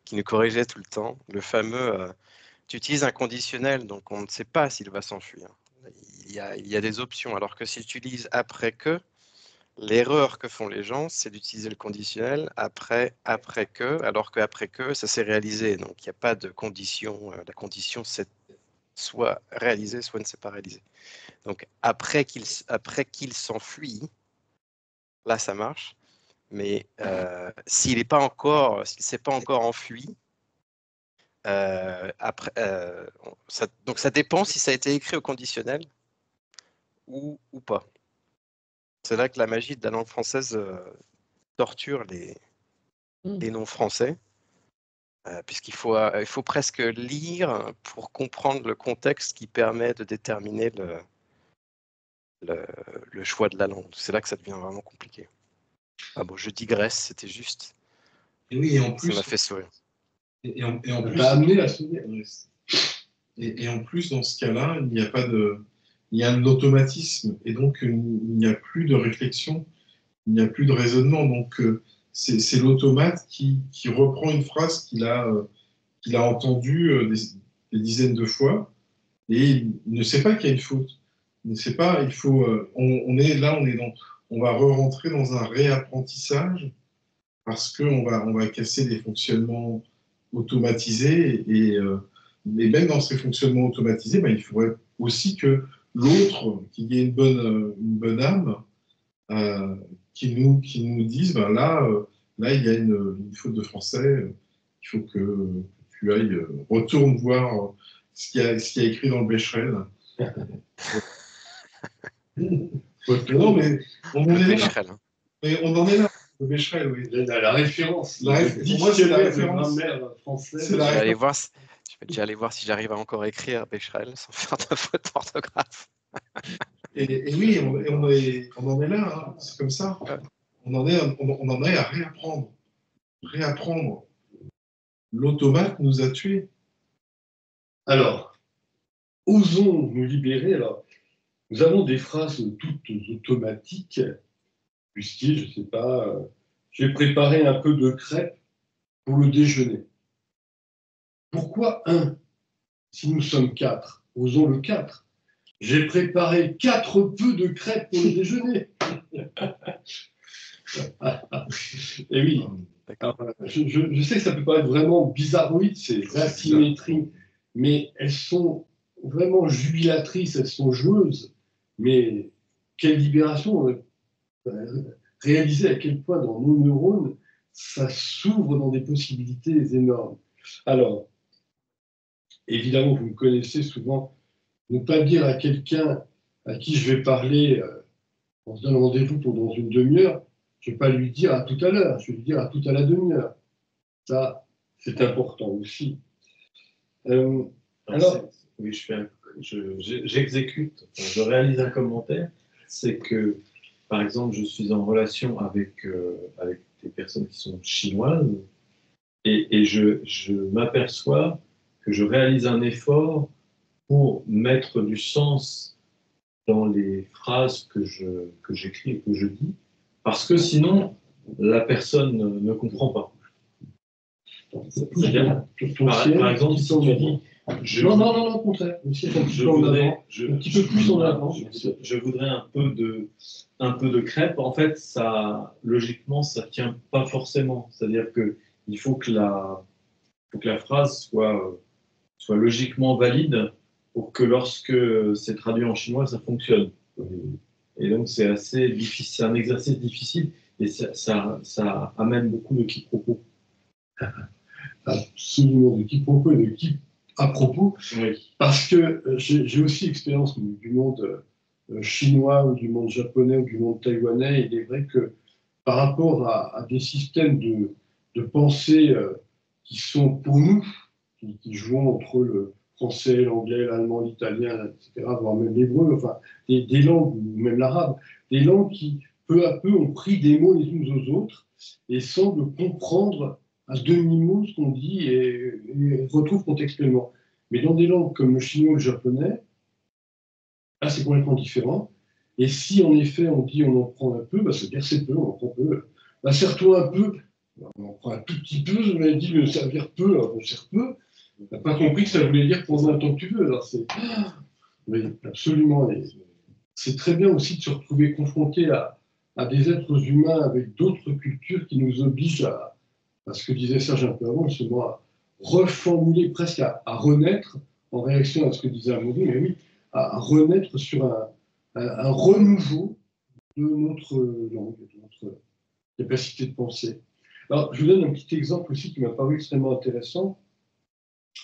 qui nous corrigeait tout le temps, le fameux tu utilises un conditionnel, donc on ne sait pas s'il va s'enfuir. Il y a des options, alors que si tu utilises après que, l'erreur que font les gens, c'est d'utiliser le conditionnel après que, alors qu'après que, ça s'est réalisé. Donc, il n'y a pas de condition. La condition, c'est soit réalisé, soit ne s'est pas réalisé. Donc, après qu'il s'enfuit, là, ça marche. Mais s'il s'est pas encore enfui, donc ça dépend si ça a été écrit au conditionnel ou pas. C'est là que la magie de la langue française torture les noms français, puisqu'il faut presque lire pour comprendre le contexte qui permet de déterminer le choix de la langue. C'est là que ça devient vraiment compliqué. Ah bon, je digresse, c'était juste. Et oui, et en plus, ça m'a fait sourire. Et en plus, t'as amené à sourire. Et en plus, dans ce cas-là, il y a un automatisme, et donc il n'y a plus de réflexion, il n'y a plus de raisonnement. Donc c'est l'automate qui reprend une phrase qu'il a entendue des dizaines de fois, et il ne sait pas qu'il y a une faute. Il ne sait pas, il faut, on va re-rentrer dans un réapprentissage parce qu'on va casser des fonctionnements automatisés mais même dans ces fonctionnements automatisés, il faudrait aussi que l'autre, qu'il y ait une bonne âme, qui nous dise, là, il y a une faute de français, il faut que tu ailles, retourne voir ce qu'il y a écrit dans le Becherel. Non, mais on en est là. Mais on en est là. Le Becherel, oui. La référence. Pour moi, c'est la référence. Je vais déjà aller voir si j'arrive à encore écrire Becherel sans faire de faute d'orthographe. Et oui, on en est là, hein, c'est comme ça. On en est à réapprendre. Réapprendre. L'automate nous a tués. Alors, osons nous libérer. Alors, nous avons des phrases toutes automatiques, du style, je ne sais pas, j'ai préparé un peu de crêpes pour le déjeuner. Pourquoi un, si nous sommes 4? Osons le 4. J'ai préparé 4 peu de crêpes pour le déjeuner. Et oui, alors, je sais que ça peut paraître vraiment bizarroïde, ces asymétries, mais elles sont vraiment jubilatrices, elles sont joueuses. Mais quelle libération, réaliser à quel point dans nos neurones, ça s'ouvre dans des possibilités énormes. Alors, évidemment, vous me connaissez souvent, ne pas dire à quelqu'un à qui je vais parler, on se donne rendez-vous pour dans une demi-heure, je ne vais pas lui dire à tout à l'heure, je vais lui dire à tout à la demi-heure. Ça, c'est important aussi. Alors, oui, j'exécute, je réalise un commentaire, c'est que, par exemple, je suis en relation avec des personnes qui sont chinoises et je m'aperçois que je réalise un effort pour mettre du sens dans les phrases que j'écris et que je dis, parce que sinon, la personne ne comprend pas. C'est-à-dire, par exemple, si tu dis... Non, au contraire. Je voudrais un petit peu plus en avant. Je voudrais un peu de crêpe. En fait, ça, logiquement, ça ne tient pas forcément. C'est-à-dire qu'il faut que la phrase soit logiquement valide pour que lorsque c'est traduit en chinois, ça fonctionne. Et donc, c'est assez difficile, c'est un exercice difficile et ça amène beaucoup de quiproquos. Absolument, de quiproquos et de à propos, oui. Parce que j'ai aussi expérience du monde chinois ou du monde japonais ou du monde taïwanais. Il est vrai que par rapport à des systèmes de pensée qui sont pour nous, qui jouent entre le français, l'anglais, l'allemand, l'italien, etc., voire même l'hébreu, enfin des langues, ou même l'arabe, des langues qui peu à peu ont pris des mots les unes aux autres et semblent comprendre à demi-mot ce qu'on dit et retrouve contextuellement. Mais dans des langues comme le chinois ou le japonais, là c'est complètement différent. Et si en effet on dit on en prend un peu, bah, c'est-à-dire c'est peu, on en prend peu. Bah, sers-toi un peu, on en prend un tout petit peu, je m'avais dit me servir peu, alors on sert peu. On n'a pas compris que ça voulait dire prendre un temps que tu veux. Alors c'est... Oui, absolument. Et c'est très bien aussi de se retrouver confronté à des êtres humains avec d'autres cultures qui nous obligent à ce que disait Serge un peu avant, justement, à reformuler, presque à renaître, en réaction à ce que disait Amaury, mais oui, à renaître sur un renouveau de notre langue, de notre capacité de penser. Alors, je vous donne un petit exemple aussi qui m'a paru extrêmement intéressant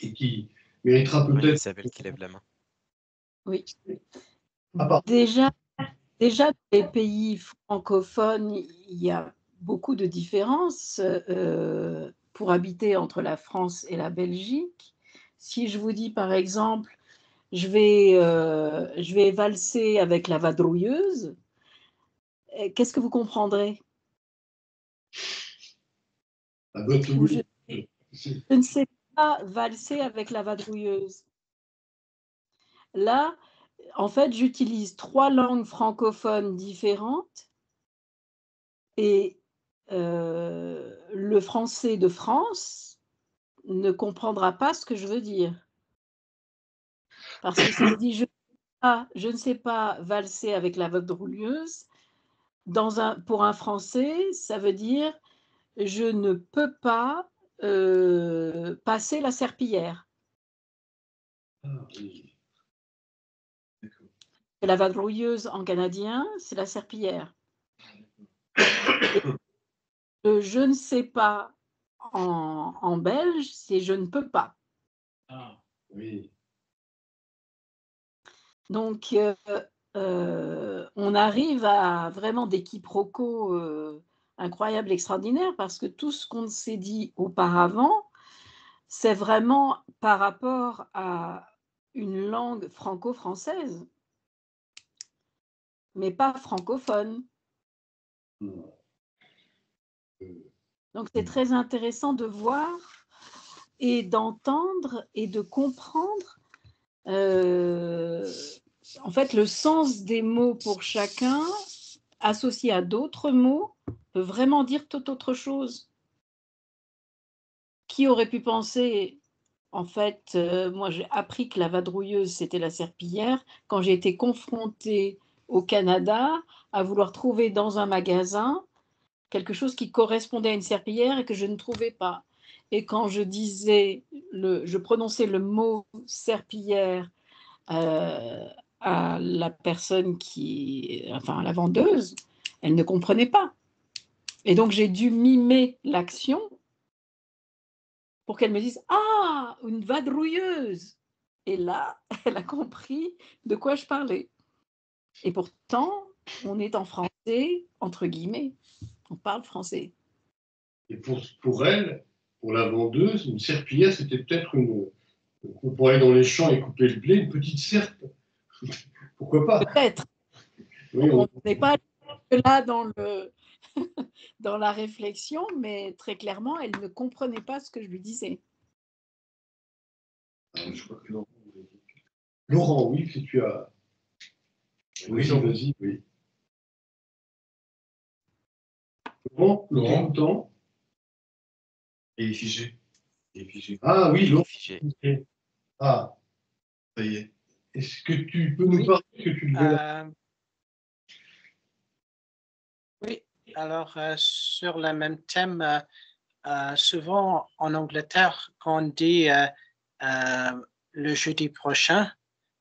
et qui méritera peut-être... Isabelle qui lève la main. Oui. Ah, Déjà, dans les pays francophones, il y a beaucoup de différences pour habiter entre la France et la Belgique. Si je vous dis par exemple, je vais valser avec la vadrouilleuse, qu'est-ce que vous comprendrez? Je ne sais pas valser avec la vadrouilleuse. Là, en fait, j'utilise 3 langues francophones différentes et le français de France ne comprendra pas ce que je veux dire. Parce que si je dis je ne sais pas valser avec la vadrouilleuse, pour un Français, ça veut dire je ne peux pas passer la serpillière. Ah, oui. La vadrouilleuse en canadien, c'est la serpillière. Je ne sais pas en belge, c'est je ne peux pas. Ah, oui. Donc, on arrive à vraiment des quiproquos incroyables, extraordinaires, parce que tout ce qu'on s'est dit auparavant, c'est vraiment par rapport à une langue franco-française. mais pas francophone. Donc, c'est très intéressant de voir et d'entendre et de comprendre en fait le sens des mots pour chacun associé à d'autres mots peut vraiment dire tout autre chose. Qui aurait pu penser, en fait, moi j'ai appris que la vadrouilleuse c'était la serpillière quand j'ai été confrontée au Canada à vouloir trouver dans un magasin quelque chose qui correspondait à une serpillière et que je ne trouvais pas. Et quand je prononçais le mot serpillière à la personne à la vendeuse, elle ne comprenait pas. Et donc j'ai dû mimer l'action pour qu'elle me dise « Ah, une vadrouilleuse !» Et là, elle a compris de quoi je parlais. Et pourtant, on est en français, entre guillemets, on parle français. Et pour elle, pour la vendeuse, une serpillière, c'était peut-être pour aller dans les champs et couper le blé, une petite serpe. Pourquoi pas? Peut-être. Oui, on n'est pas là dans la réflexion, mais très clairement, elle ne comprenait pas ce que je lui disais. Je crois que Laurent, oui, si tu as... Oui, vas-y, oui. Laurent, Et il est figé. Ah oui, Laurent. Figé. Ah, Ça y est. est-ce que tu peux nous parler que tu le Oui, alors sur le même thème, souvent en Angleterre, quand on dit le jeudi prochain,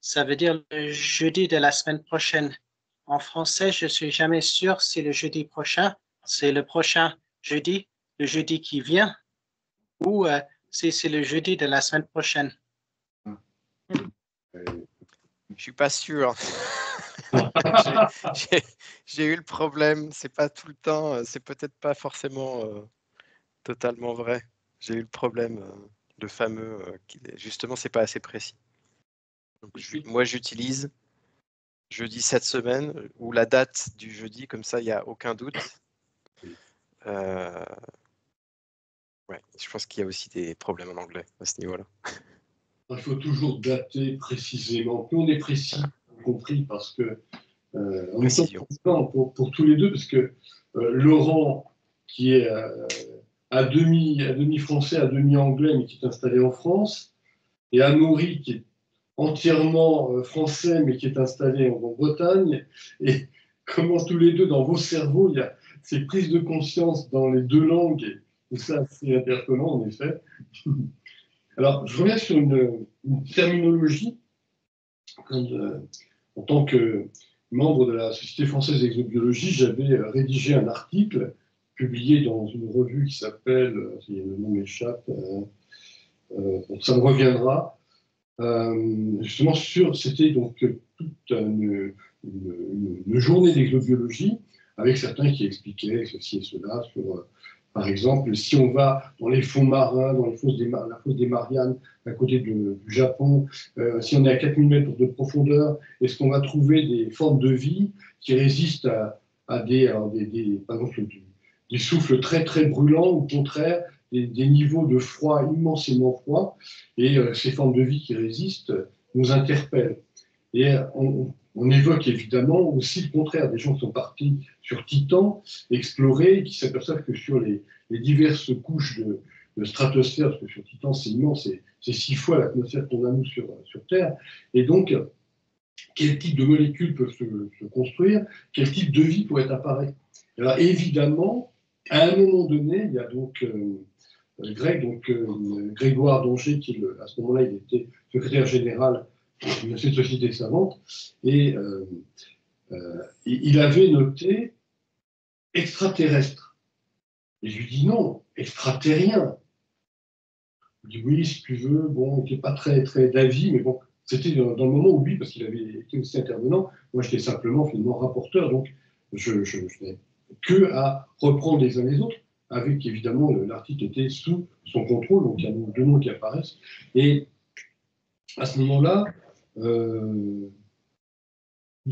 ça veut dire le jeudi de la semaine prochaine. En français, je ne suis jamais sûr si le jeudi prochain, c'est le prochain jeudi, le jeudi qui vient, ou si c'est le jeudi de la semaine prochaine. Je suis pas sûr. J'ai eu le problème. C'est pas tout le temps. C'est peut-être pas forcément totalement vrai. J'ai eu le problème, le fameux, justement, c'est pas assez précis. Donc, moi, j'utilise jeudi cette semaine ou la date du jeudi, comme ça, il n'y a aucun doute. Ouais, je pense qu'il y a aussi des problèmes en anglais à ce niveau-là. Il faut toujours dater précisément. Plus on est précis, compris, parce que on est content pour tous les deux, parce que Laurent, qui est à demi français, à demi anglais, mais qui est installé en France, et Amaury, qui est entièrement français, mais qui est installé en Bretagne, et comment tous les deux, dans vos cerveaux, il y a ces prises de conscience dans les deux langues, et ça, c'est interpellant, en effet. Alors, je reviens sur une terminologie. En tant que membre de la Société française d'exobiologie, j'avais rédigé un article publié dans une revue qui s'appelle, si le nom m'échappe, ça me reviendra, justement c'était donc toute une journée d'exobiologie avec certains qui expliquaient ceci et cela sur, par exemple, si on va dans les fonds marins, dans la fosse des Mariannes, à côté du Japon, si on est à 4000 mètres de profondeur, est-ce qu'on va trouver des formes de vie qui résistent à par exemple, des souffles très très brûlants, ou au contraire, des niveaux de froid immensément froids, et ces formes de vie qui résistent nous interpellent. Et on évoque évidemment aussi le contraire, des gens qui sont partis sur Titan, explorer, et qui s'aperçoivent que sur les diverses couches de stratosphère, parce que sur Titan c'est immense, c'est 6 fois l'atmosphère qu'on a nous sur Terre, et donc quel type de molécules peuvent se construire, quel type de vie pourrait apparaître. Alors évidemment, à un moment donné, il y a donc Grégoire Danger, qui à ce moment-là, il était secrétaire général de cette société savante, et il avait noté extraterrestre. Et je lui dis non, extraterrien. Il dit oui, si tu veux, bon, il n'était pas très, très d'avis, mais bon, c'était dans le moment où lui, parce qu'il avait été aussi intervenant, moi j'étais simplement finalement rapporteur, donc je n'avais que à reprendre les uns les autres, avec évidemment l'article était sous son contrôle, donc il y a deux noms qui apparaissent. Et à ce moment-là,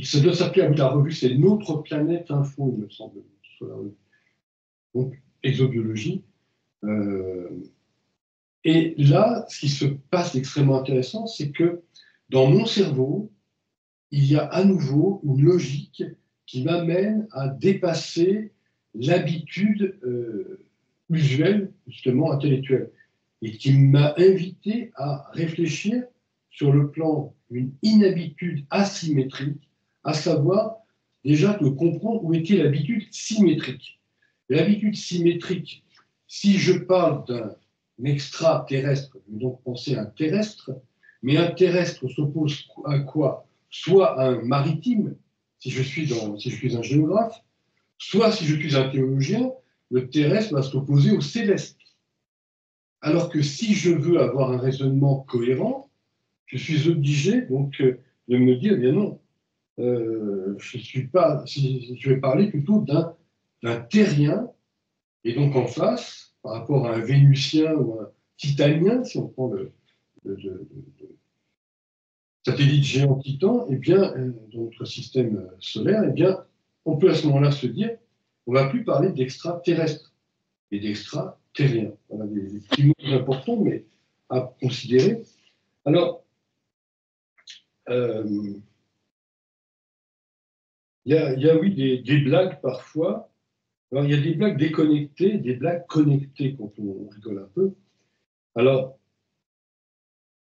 Ça doit s'appeler, la revue, c'est Notre Planète Info, il me semble, sur la revue. Donc, exobiologie. Et là, ce qui se passe d'extrêmement intéressant, c'est que dans mon cerveau, il y a à nouveau une logique qui m'amène à dépasser l'habitude usuelle, justement intellectuelle, et qui m'a invité à réfléchir sur le plan d'une inhabitude asymétrique, à savoir déjà de comprendre où était l'habitude symétrique. L'habitude symétrique, si je parle d'un extraterrestre, je vais donc penser à un terrestre, mais un terrestre s'oppose à quoi? Soit à un maritime, si je suis un géographe, soit si je suis un théologien, le terrestre va s'opposer au céleste. Alors que si je veux avoir un raisonnement cohérent, je suis obligé donc de me dire, bien non, je vais parler plutôt d'un terrien, et donc en face, par rapport à un vénusien ou un titanien, si on prend le satellite géant Titan, eh bien, dans notre système solaire, eh bien, on peut à ce moment-là se dire, on ne va plus parler d'extraterrestres et d'extraterriens. Voilà des petits mots importants, mais à considérer. Alors, il y a oui, des blagues parfois. Alors, il y a des blagues déconnectées, des blagues connectées quand on rigole un peu. Alors,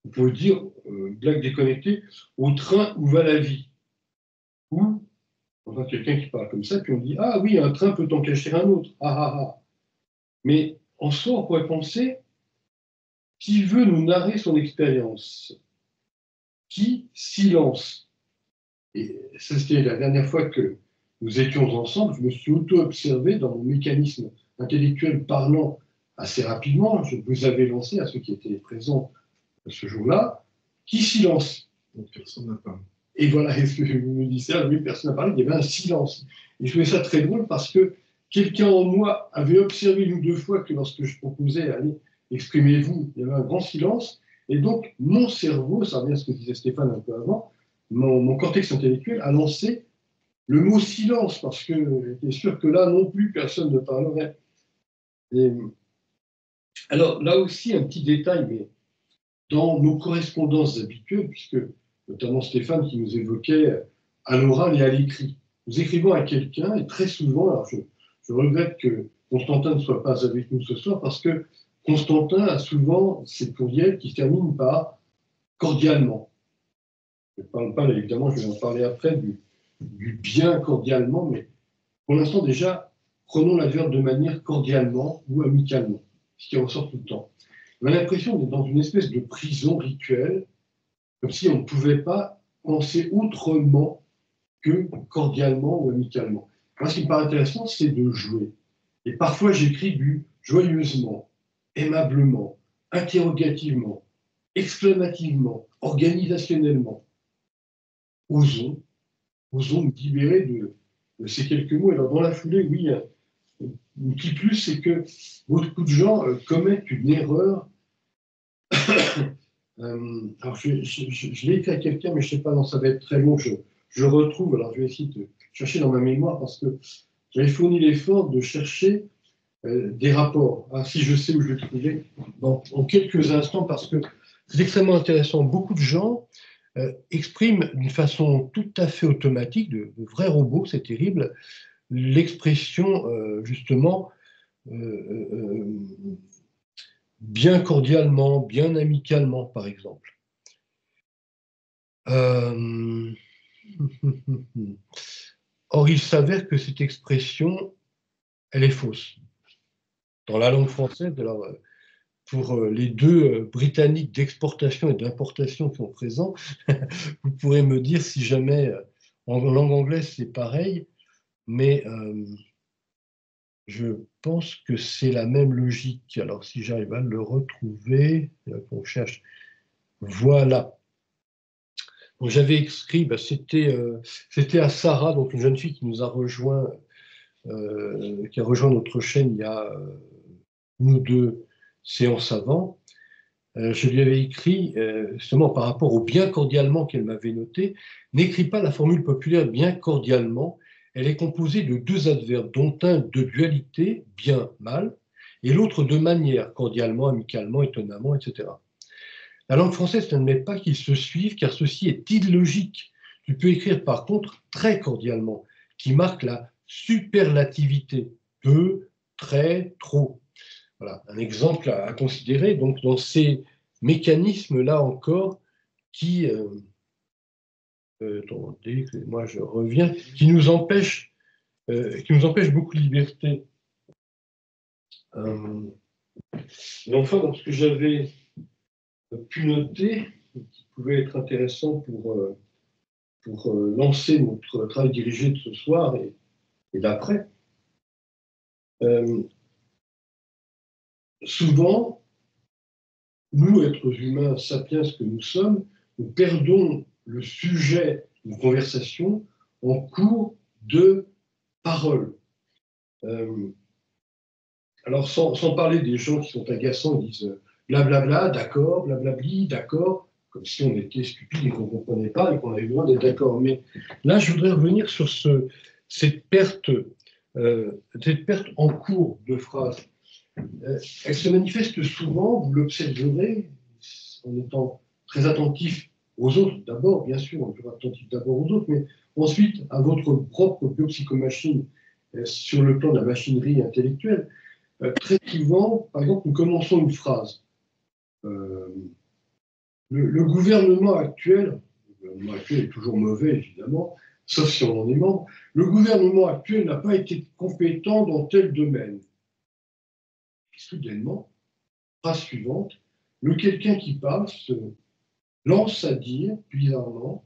on peut dire, blague déconnectée, au train où va la vie. Ou, enfin, quelqu'un qui parle comme ça, puis on dit, ah oui, un train peut en cacher un autre. Ah ah ah. Mais en soi, on pourrait penser, qui veut nous narrer son expérience? Qui silence? Et ça, c'était la dernière fois que nous étions ensemble, je me suis auto-observé dans mon mécanisme intellectuel parlant assez rapidement. Je vous avais lancé à ceux qui étaient présents ce jour-là, qui silence? Donc personne n'a parlé. Et voilà, est-ce que je me disais, ah oui, personne n'a parlé, il y avait un silence. Et je trouvais ça très drôle parce que quelqu'un en moi avait observé une ou deux fois que lorsque je proposais, allez, exprimez-vous, il y avait un grand silence. Et donc, mon cerveau, ça revient à ce que disait Stéphane un peu avant, mon cortex intellectuel a lancé le mot silence, parce que j'étais sûr que là non plus, personne ne parlerait. Et, alors, là aussi, un petit détail, mais dans nos correspondances habituelles, puisque notamment Stéphane qui nous évoquait à l'oral et à l'écrit, nous écrivons à quelqu'un, et très souvent, alors je regrette que Constantin ne soit pas avec nous ce soir, parce que Constantin a souvent ces courriels qui se terminent par cordialement. Je ne parle pas, évidemment, je vais en parler après, du bien cordialement, mais pour l'instant déjà, prenons l'adverbe de manière cordialement ou amicalement, ce qui ressort tout le temps. On a l'impression d'être dans une espèce de prison rituelle, comme si on ne pouvait pas penser autrement que cordialement ou amicalement. Moi, ce qui me paraît intéressant, c'est de jouer. Et parfois, j'écris du joyeusement, aimablement, interrogativement, exclamativement, organisationnellement. Osons nous libérer de ces quelques mots. Alors, dans la foulée, oui, un petit plus, c'est que beaucoup de gens commettent une erreur. Alors, je l'ai écrit à quelqu'un, mais je ne sais pas, non, ça va être très long. Je retrouve, alors je vais essayer de chercher dans ma mémoire, parce que j'avais fourni l'effort de chercher des rapports. Ah, si je sais où je vais trouver en quelques instants, parce que c'est extrêmement intéressant. Beaucoup de gens expriment d'une façon tout à fait automatique, de vrais robots, c'est terrible, l'expression justement bien cordialement, bien amicalement, par exemple. Or, il s'avère que cette expression, elle est fausse. Dans la langue française, alors, pour les deux Britanniques d'exportation et d'importation qui sont présents, vous pourrez me dire si jamais en langue anglaise c'est pareil, mais je pense que c'est la même logique. Alors si j'arrive à le retrouver, on cherche. Voilà. J'avais écrit, c'était à Sarah, donc une jeune fille qui nous a rejoint, qui a rejoint notre chaîne il y a une ou deux séances avant. je lui avais écrit, justement par rapport au bien cordialement qu'elle m'avait noté, n'écris pas la formule populaire bien cordialement. Elle est composée de deux adverbes, dont un de dualité, bien, mal, et l'autre de manière, cordialement, amicalement, étonnamment, etc. La langue française n'admet pas qu'ils se suivent, car ceci est illogique. Tu peux écrire par contre très cordialement, qui marque la superlativité, peu, très, trop. Voilà, un exemple à considérer. Donc, dans ces mécanismes-là encore, qui, attendez, moi je reviens, qui nous empêchent beaucoup de liberté. Mais enfin, dans ce que j'avais pu noter, qui pouvait être intéressant pour lancer notre travail dirigé de ce soir et d'après, souvent, nous, êtres humains sapiens que nous sommes, nous perdons le sujet d'une conversation en cours de parole. Alors, sans parler des gens qui sont agaçants, ils disent blablabla, d'accord, blablabli, d'accord, comme si on était stupide et qu'on ne comprenait pas et qu'on avait besoin d'être d'accord. Mais là, je voudrais revenir sur cette perte en cours de phrase. Elle se manifeste souvent, vous l'observerez, en étant très attentif aux autres, d'abord, bien sûr, on est toujours attentif d'abord aux autres, mais ensuite à votre propre biopsychomachine sur le plan de la machinerie intellectuelle. Très souvent, par exemple, nous commençons une phrase. Le gouvernement actuel est toujours mauvais, évidemment, sauf si on en est membre, le gouvernement actuel n'a pas été compétent dans tel domaine. Et soudainement, phrase suivante, le quelqu'un qui parle se lance à dire, bizarrement,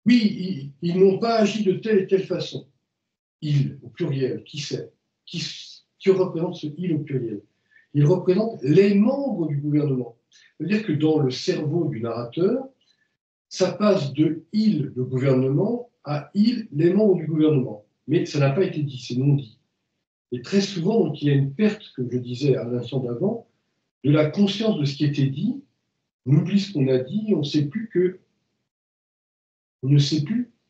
oui, ils n'ont pas agi de telle et telle façon. Il, au pluriel, qui c'est ? Qui représente ce il au pluriel ? Il représente les membres du gouvernement. C'est-à-dire que dans le cerveau du narrateur, ça passe de il, le gouvernement, à il, les membres du gouvernement. Mais ça n'a pas été dit, c'est non dit. Et très souvent, donc, il y a une perte, comme je disais à l'instant d'avant, de la conscience de ce qui était dit. On oublie ce qu'on a dit, on ne sait plus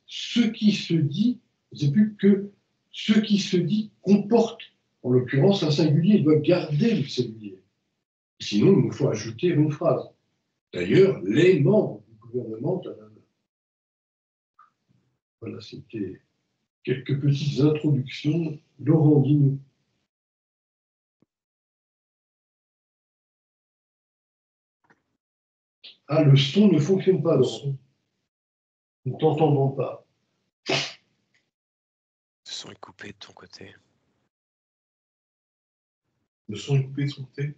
ce qui se dit, on ne sait plus que ce qui se dit comporte, en l'occurrence, un singulier. Il doit garder le singulier. Sinon, il nous faut ajouter une phrase. D'ailleurs, les membres du gouvernement. Voilà, c'était quelques petites introductions. Laurent, dis-nous. Ah, le son ne fonctionne pas, Laurent. Nous ne t'entendons pas. Le son est coupé de ton côté. Le son est coupé de son côté.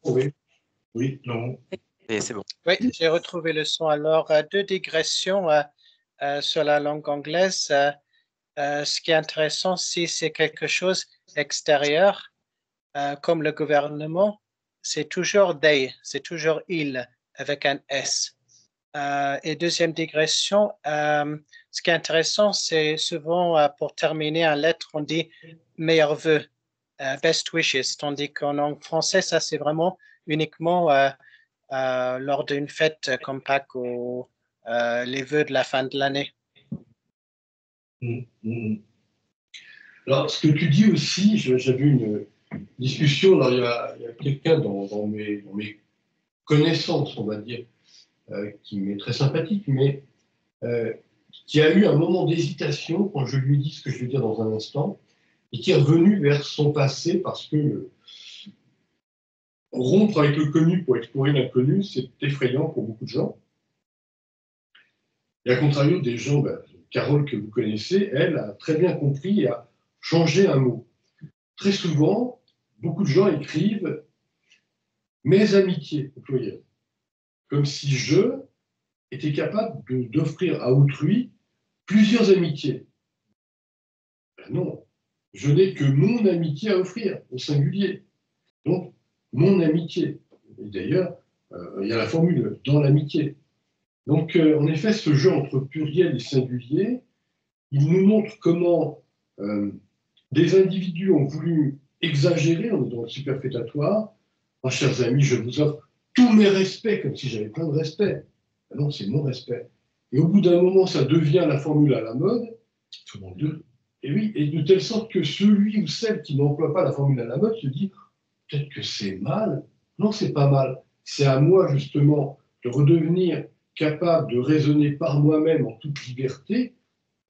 Oui. Oui, Laurent. Et c'est bon. Oui, j'ai retrouvé le son. Alors, deux digressions sur la langue anglaise. Ce qui est intéressant, si c'est quelque chose extérieur, comme le gouvernement, c'est toujours they, c'est toujours il, avec un S. Et deuxième digression, ce qui est intéressant, c'est souvent pour terminer en lettre, on dit meilleurs vœux, best wishes, tandis qu'en langue française, ça c'est vraiment uniquement lors d'une fête comme Pâques ou les vœux de la fin de l'année. Alors, ce que tu dis aussi, j'avais une discussion, alors, il y a quelqu'un dans mes connaissances, on va dire, qui m'est très sympathique, mais qui a eu un moment d'hésitation quand je lui ai dit ce que je vais dire dans un instant, et qui est revenu vers son passé parce que rompre avec le connu pour explorer l'inconnu, c'est effrayant pour beaucoup de gens. Et à contrario des gens, Carole que vous connaissez, elle a très bien compris et a changé un mot. Très souvent, beaucoup de gens écrivent « mes amitiés » au pluriel, comme si je était capable d'offrir à autrui plusieurs amitiés. Ben non, je n'ai que mon amitié à offrir, au singulier. Donc, mon amitié. Et d'ailleurs, il y a la formule « dans l'amitié ». Donc, en effet, ce jeu entre pluriel et singulier, il nous montre comment des individus ont voulu exagérer, on est dans le superfétatoire, Moi, chers amis, je vous offre tous mes respects, comme si j'avais plein de respect. Ah non, c'est mon respect. Et au bout d'un moment, ça devient la formule à la mode. Tout le monde. Et oui, et de telle sorte que celui ou celle qui n'emploie pas la formule à la mode se dit peut-être que c'est mal. Non, c'est pas mal. C'est à moi, justement, de redevenir capable de raisonner par moi-même en toute liberté.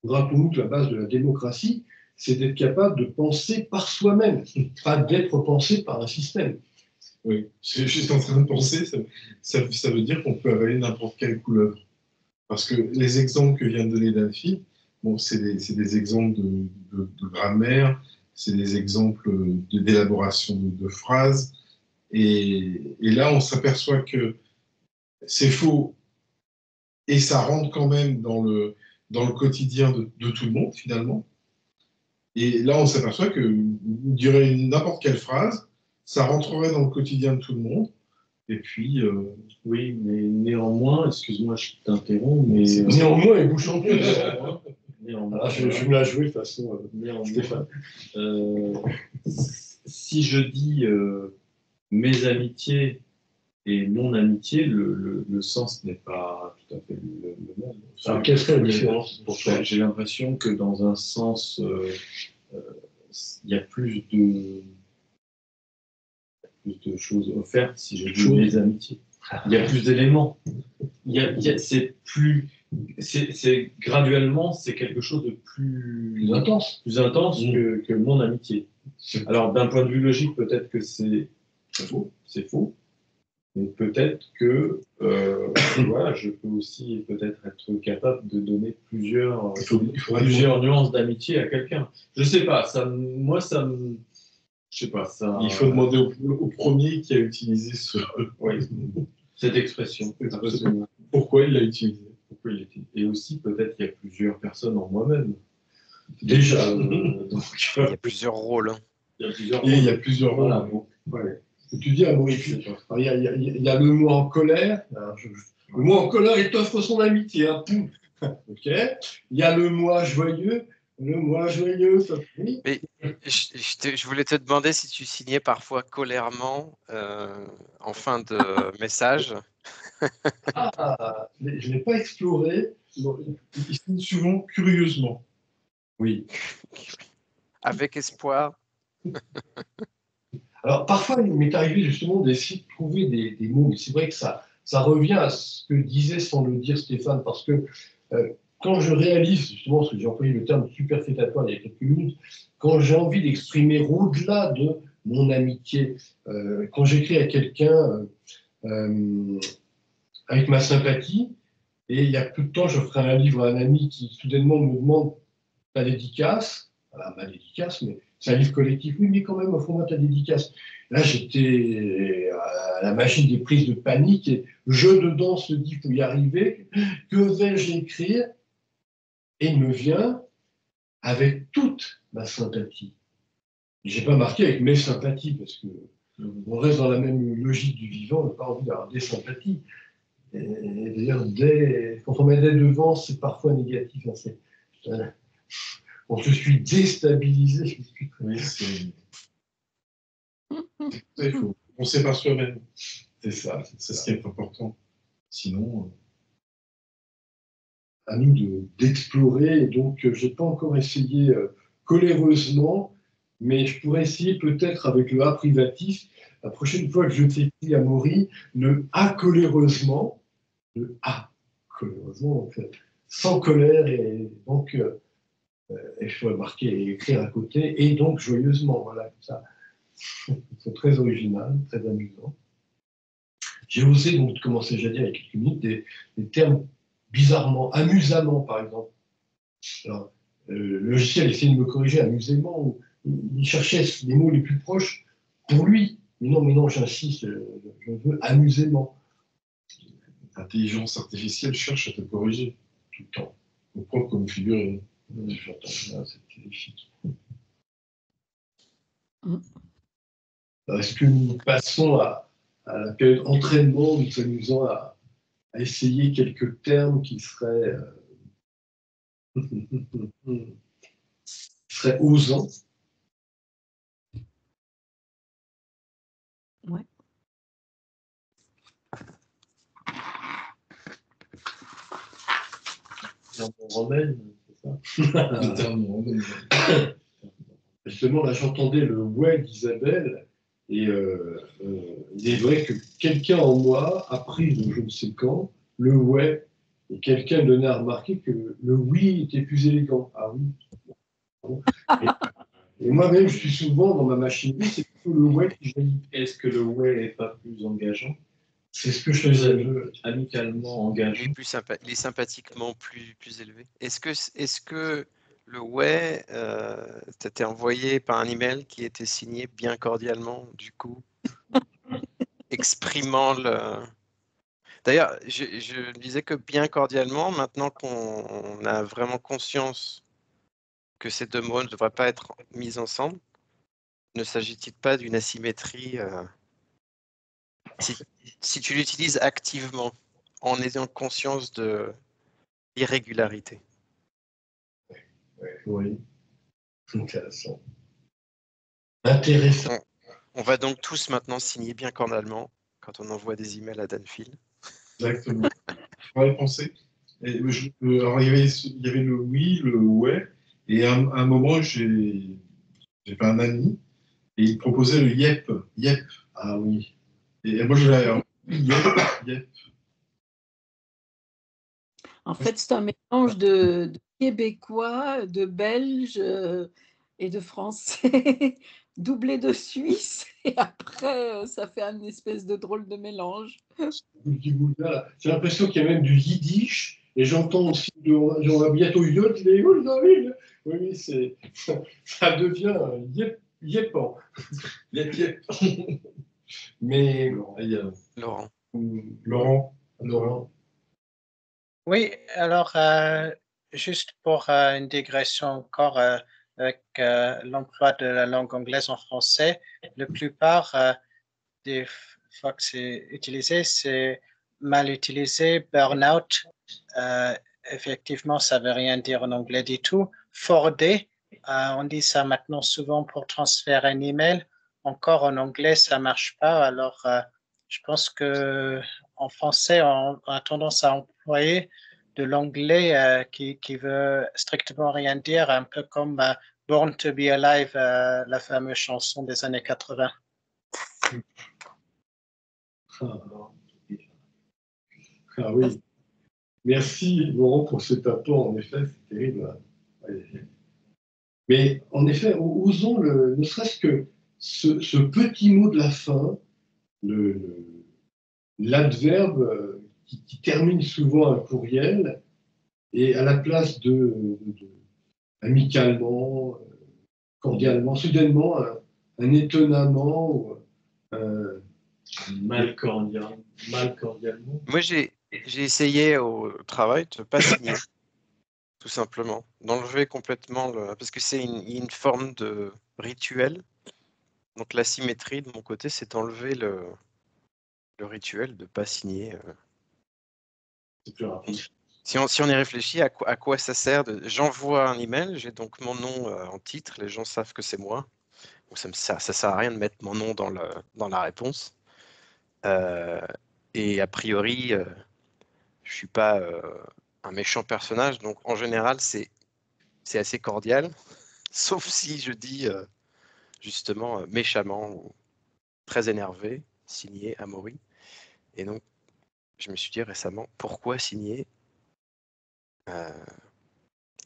Rappelons-nous que la base de la démocratie, c'est d'être capable de penser par soi-même, pas d'être pensé par un système. Oui, je suis en train de penser, ça veut dire qu'on peut avaler n'importe quelle couleur. Parce que les exemples que vient de donner Delphine, bon, c'est des exemples de grammaire, c'est des exemples d'élaboration de phrases. Et là, on s'aperçoit que c'est faux et ça rentre quand même dans le quotidien de tout le monde, finalement. Et là, on s'aperçoit que, on dirait n'importe quelle phrase, ça rentrerait dans le quotidien de tout le monde. Et puis, Oui, mais néanmoins, excuse-moi, je t'interromps, mais Néanmoins, et bouche en plus. néanmoins, Ah, je me la jouer de toute façon, néanmoins, Stéphane. Si je dis mes amitiés et mon amitié, le sens n'est pas tout à fait le même. Alors, quelle serait la différence pour toi? J'ai l'impression que dans un sens, il y a plus de choses offertes si je dis mes amitiés. Il y a plus d'éléments. C'est plus, c'est graduellement, c'est quelque chose de plus intense, que mon amitié. Alors d'un point de vue logique, peut-être que c'est faux, mais peut-être que voilà, je peux aussi peut-être être capable de donner plusieurs nuances d'amitié à quelqu'un. Je sais pas, moi ça me, je sais pas ça. Il faut demander au premier qui a utilisé cette expression. Pourquoi il l'a utilisé. Et aussi, peut-être qu'il y a plusieurs personnes en moi-même. déjà. Il y a plusieurs rôles. Il y a plusieurs rôles. Voilà, bon, ouais. Tu dis à Maurice, il y a le mot en colère. Le mot en colère, il t'offre son amitié. Hein. Ok. Il y a le moi joyeux. Le moi joyeux, ça oui. Mais je voulais te demander si tu signais parfois colèrement en fin de message. Je ne l'ai pas exploré. Il signe souvent curieusement. Oui. Avec espoir. Alors, parfois, il m'est arrivé justement d'essayer de trouver des mots, mais c'est vrai que ça revient à ce que disait sans le dire Stéphane, parce que quand je réalise, justement, parce que j'ai employé le terme superfétatoire il y a quelques minutes, quand j'ai envie d'exprimer au-delà de mon amitié, quand j'écris à quelqu'un avec ma sympathie, et il y a peu de temps, je ferai un livre à un ami qui soudainement me demande ta dédicace, voilà, ma dédicace, mais c'est un livre collectif, oui, mais quand même, offre-moi ta dédicace. Là, j'étais à la machine des prises de panique, et je dedans se dit, pour y arriver, que vais-je écrire? Et il me vient avec toute ma sympathie. Je n'ai pas marqué avec mes sympathies, parce qu'on reste dans la même logique du vivant, on n'a pas envie d'avoir des sympathies. Et d'ailleurs, quand on met des devant, c'est parfois négatif. Hein, quand je suis déstabilisé, Oui, il faut penser par soi-même. C'est ça. C'est ce qui est important. Sinon, à nous d'explorer. Et donc, je n'ai pas encore essayé coléreusement, mais je pourrais essayer peut-être avec le A privatif. La prochaine fois que je t'écris à Maury, le A coléreusement, donc, sans colère, et donc et je pourrais marquer et écrire à côté, et donc joyeusement, voilà, comme ça. C'est très original, très amusant. J'ai osé donc commencer, j'ai dit il y a quelques minutes, des termes bizarrement, amusamment par exemple. Alors, le logiciel essayait de me corriger amusément, il cherchait les mots les plus proches pour lui. Mais non, j'insiste, je veux amusément. L'intelligence artificielle cherche à te corriger Tout le temps. au propre comme figuré. J'entends bien, c'est terrifique. Est-ce que nous passons à la période entraînement, nous s'amusant à essayer quelques termes qui seraient osants? Ouais. romaine, c'est ça? Le terme romaine. Justement, là, j'entendais le ouais d'Isabelle, et il est vrai que quelqu'un en moi a pris, de je ne sais quand, le ouais, et quelqu'un donnait à remarquer que le oui était plus élégant. Ah oui. Bon. Et moi-même, je suis souvent dans ma machine, c'est plutôt le ouais qui jaillit. Est-ce que le ouais n'est pas plus engageant? C'est ce que je faisais. Amicalement Il engageant? est sympathiquement plus élevé. Est-ce que le ouais t'était envoyé par un email qui était signé bien cordialement, du coup, exprimant le... D'ailleurs, je disais que bien cordialement, maintenant qu'on a vraiment conscience que ces deux mots ne devraient pas être mis ensemble, ne s'agit-il pas d'une asymétrie si tu l'utilises activement, en ayant conscience de l'irrégularité? Oui, intéressant. Intéressant. On va donc tous maintenant signer bien cordialement quand on envoie des emails à Danfield. Exactement. On va y penser. Et alors, il y avait le oui, le ouais, et à un moment, j'ai fait un ami, et il proposait le yep, yep. Ah oui. Et moi, je l'avais yep, yep. En fait, c'est un mélange de Québécois, de Belges et de Français, doublé de Suisse. Et après, ça fait une espèce de drôle de mélange. J'ai l'impression qu'il y a même du yiddish, et j'entends aussi, on va bientôt yodler. Oui, ça devient yépan. Yep, yep. Mais Laurent. Laurent. Oui, alors, juste pour une digression encore avec l'emploi de la langue anglaise en français, la plupart des fois que c'est utilisé, c'est mal utilisé. Burnout, effectivement, ça ne veut rien dire en anglais du tout. Forwarder, on dit ça maintenant souvent pour transférer un email. Encore en anglais, ça ne marche pas. Alors, je pense que en français, on a tendance à employer de l'anglais qui veut strictement rien dire, un peu comme Born to be Alive, la fameuse chanson des années 80. Ah oui. Merci Laurent pour cet apport, en effet, c'est terrible. Mais en effet, osons ne serait-ce que ce petit mot de la fin, l'adverbe qui termine souvent un courriel, et à la place de amicalement, cordialement, soudainement, un étonnamment, Mal cordialement. Moi, j'ai essayé au travail de ne pas signer, tout simplement, d'enlever complètement parce que c'est une forme de rituel. Donc la symétrie de mon côté, c'est d'enlever le rituel de ne pas signer. c'est plus rapide. Si on y réfléchit, à quoi ça sert j'envoie un email, j'ai donc mon nom en titre, les gens savent que c'est moi. Bon, ça sert à rien de mettre mon nom dans la réponse. Et a priori, je suis pas un méchant personnage, donc en général, c'est assez cordial, sauf si je dis justement méchamment ou très énervé, signé Amaury. Et donc, je me suis dit récemment, pourquoi signer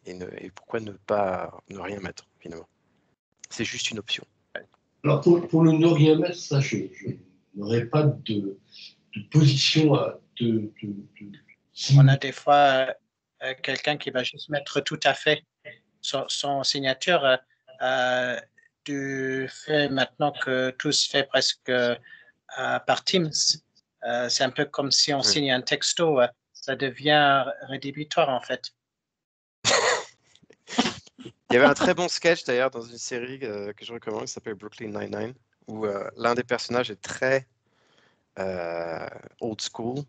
et pourquoi ne rien mettre finalement? C'est juste une option. Alors pour le ne rien mettre, ça, je n'aurais pas de position à On a des fois quelqu'un qui va juste mettre tout à fait son signature. Du fait maintenant que tout se fait presque par Teams, c'est un peu comme si on signe un texto. Ça devient rédhibitoire en fait. Il y avait un très bon sketch d'ailleurs dans une série que je recommande qui s'appelle Brooklyn Nine-Nine, où l'un des personnages est très old school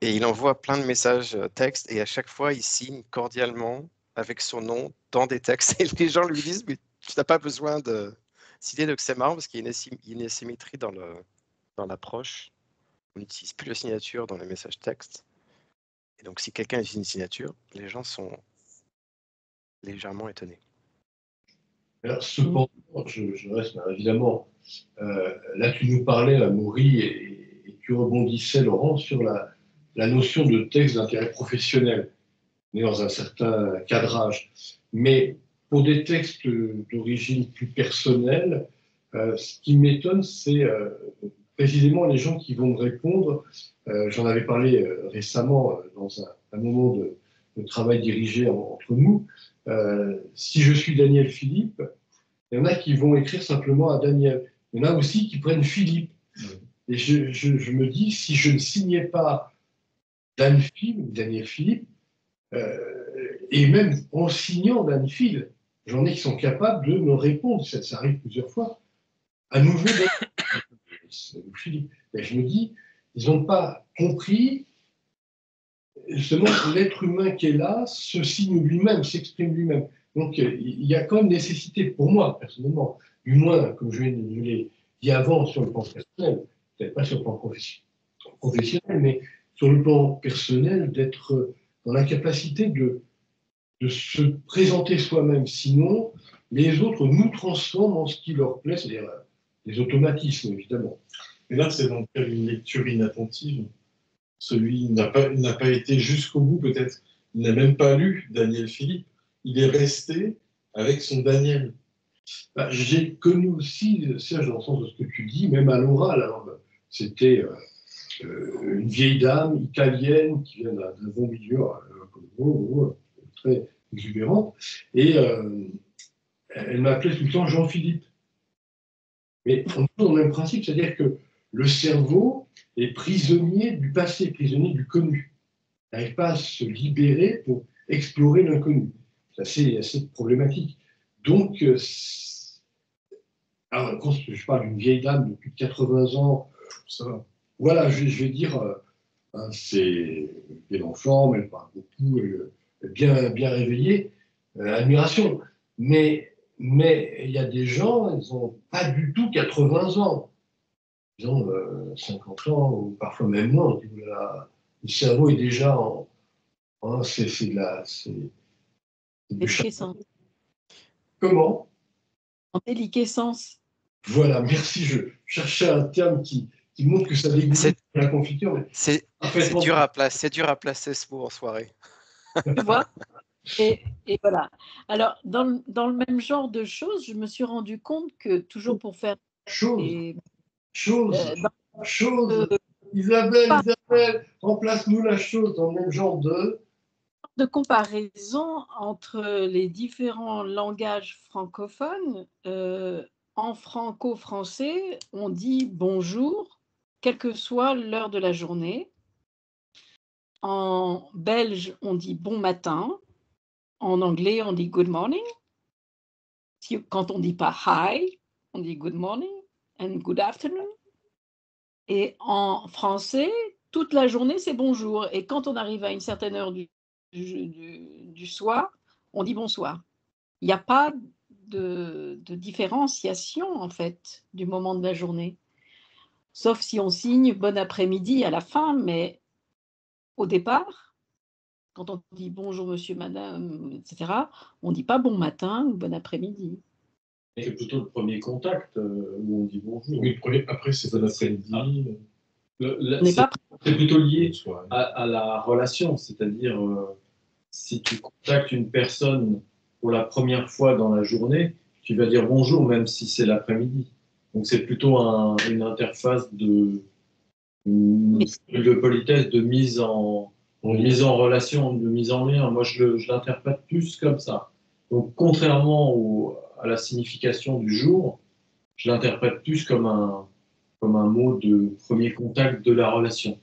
et il envoie plein de messages textes et à chaque fois il signe cordialement avec son nom dans des textes et les gens lui disent mais tu n'as pas besoin de signer. Donc c'est marrant parce qu'il y a une asymétrie dans l'approche. On n'utilise plus la signature dans les messages textes Et donc, si quelqu'un utilise une signature, les gens sont légèrement étonnés. Alors, cependant, je reste évidemment. Là, tu nous parlais, Maury, et tu rebondissais, Laurent, sur la notion de texte d'intérêt professionnel, mais dans un certain cadrage. Mais pour des textes d'origine plus personnelle, ce qui m'étonne, c'est précisément les gens qui vont me répondre. J'en avais parlé récemment dans un moment de travail dirigé entre nous. Si je suis Daniel Philippe, il y en a qui vont écrire simplement à Daniel. Il y en a aussi qui prennent Philippe. Et je me dis, si je ne signais pas Daniel Philippe, et même en signant Dan Phil, j'en ai qui sont capables de me répondre, ça arrive plusieurs fois, à nouveau Philippe. Et je me dis, ils n'ont pas compris justement que l'être humain qui est là se signe lui-même, s'exprime lui-même. Donc il y a quand même nécessité, pour moi personnellement, du moins, comme je l'ai dit avant sur le plan personnel, peut-être pas sur le plan professionnel, mais sur le plan personnel, d'être dans la capacité de se présenter soi-même. Sinon, les autres nous transforment en ce qui leur plaît, c'est-à-dire les automatismes, évidemment. Et là, c'est dans le cas d'une lecture inattentive. Celui n'a pas été jusqu'au bout, peut-être. Il n'a même pas lu Daniel Philippe. Il est resté avec son Daniel. J'ai connu aussi, Serge, dans le sens de ce que tu dis, même à l'oral. Alors, c'était une vieille dame italienne qui vient d'un bon milieu, très exubérante, et elle m'appelait tout le temps Jean-Philippe. Mais on est dans le même principe, c'est-à-dire que le cerveau est prisonnier du passé, prisonnier du connu. Il n'arrive pas à se libérer pour explorer l'inconnu. C'est assez problématique. Donc, alors, quand je parle d'une vieille dame de plus de 80 ans, ça va. Voilà, je vais dire, c'est bien en forme, elle parle beaucoup, elle est bien réveillée, admiration. Mais il y a des gens, ils n'ont pas du tout 80 ans. Ils ont 50 ans, ou parfois même moins. Le cerveau est déjà c'est du Déliquescence. Comment? En déliquescence. Voilà, merci. Je cherchais un terme qui montre que ça dégoûte la confiture. C'est dur à placer ce mot en soirée. Tu vois? Et voilà. Alors, dans le même genre de choses, je me suis rendu compte que, toujours pour faire... Isabelle, remplace-nous la chose dans le même genre de comparaison entre les différents langages francophones. En franco-français, on dit bonjour, quelle que soit l'heure de la journée. En belge, on dit bon matin. En anglais, on dit good morning. Quand on ne dit pas hi, on dit good morning and good afternoon. Et en français, toute la journée, c'est bonjour. Et quand on arrive à une certaine heure du soir, on dit bonsoir. Il n'y a pas de différenciation, en fait, du moment de la journée. Sauf si on signe bon après-midi à la fin, mais au départ, quand on dit bonjour monsieur, madame, etc., on ne dit pas bon matin ou bon après-midi. C'est plutôt le premier contact où on dit bonjour. Oui, après, c'est bon après-midi. C'est plutôt lié à la relation, c'est-à-dire si tu contactes une personne pour la première fois dans la journée, tu vas dire bonjour même si c'est l'après-midi. Donc c'est plutôt une interface de politesse, de mise en relation, de mise en lien. Moi je l'interprète plus comme ça. Donc contrairement à la signification du jour, je l'interprète plus comme un mot de premier contact de la relation.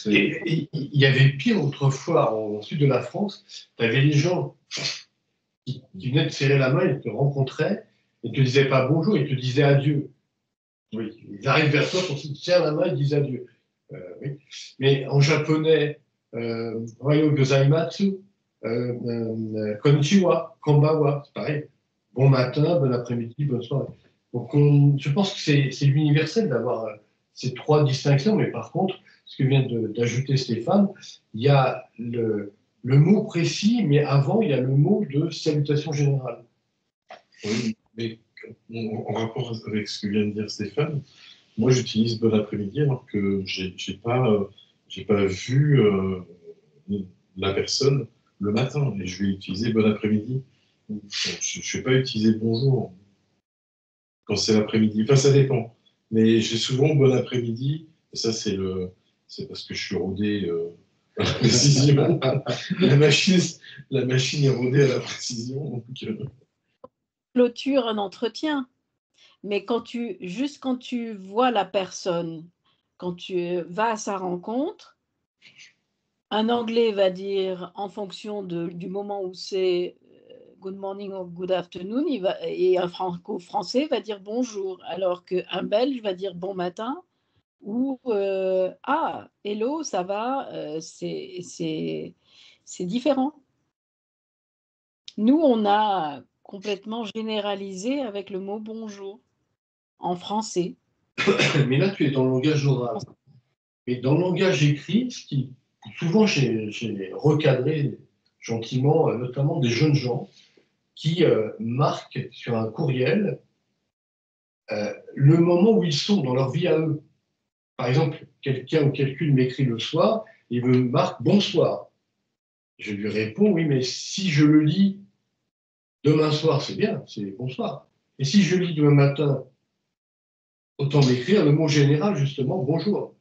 Et il y avait pire autrefois, au sud de la France, tu avais les gens qui venaient te serrer la main, ils te rencontraient, et ne te disaient pas bonjour, ils te disaient adieu. Oui, ils arrivent vers toi, ils te serrent la main, ils disent adieu. Oui. Mais en japonais, Ohayo gozaimasu, konnichiwa, konbawa, c'est pareil. Bon matin, bon après-midi, bonne soirée. Donc je pense que c'est universel d'avoir ces trois distinctions, mais par contre, ce que vient d'ajouter Stéphane. Il y a le mot précis, mais avant, il y a le mot de salutation générale. Oui, mais en rapport avec ce que vient de dire Stéphane, moi j'utilise bon après-midi alors que j'ai pas vu la personne le matin et je vais utiliser bon après-midi. Je ne vais pas utiliser bonjour quand c'est l'après-midi. Enfin, ça dépend. Mais j'ai souvent bon après-midi. Et ça, c'est parce que je suis rodé à la précision. la machine est rodée à la précision. Donc, Clôture un entretien. Mais quand tu vois la personne, quand tu vas à sa rencontre, un Anglais va dire, en fonction du moment où c'est good morning ou good afternoon, et un franco-français va dire bonjour, alors qu'un Belge va dire bon matin ou ah, hello, ça va, c'est différent. Nous, on a complètement généralisé avec le mot bonjour en français. Mais là, tu es dans le langage oral. Mais dans le langage écrit, souvent j'ai recadré gentiment, notamment des jeunes gens qui marquent sur un courriel le moment où ils sont dans leur vie à eux. Par exemple, quelqu'un ou quelqu'une m'écrit le soir, il me marque bonsoir. Je lui réponds oui, mais si je le lis demain soir, c'est bien, c'est bonsoir. Et si je lis demain matin, autant m'écrire le mot général, justement, bonjour.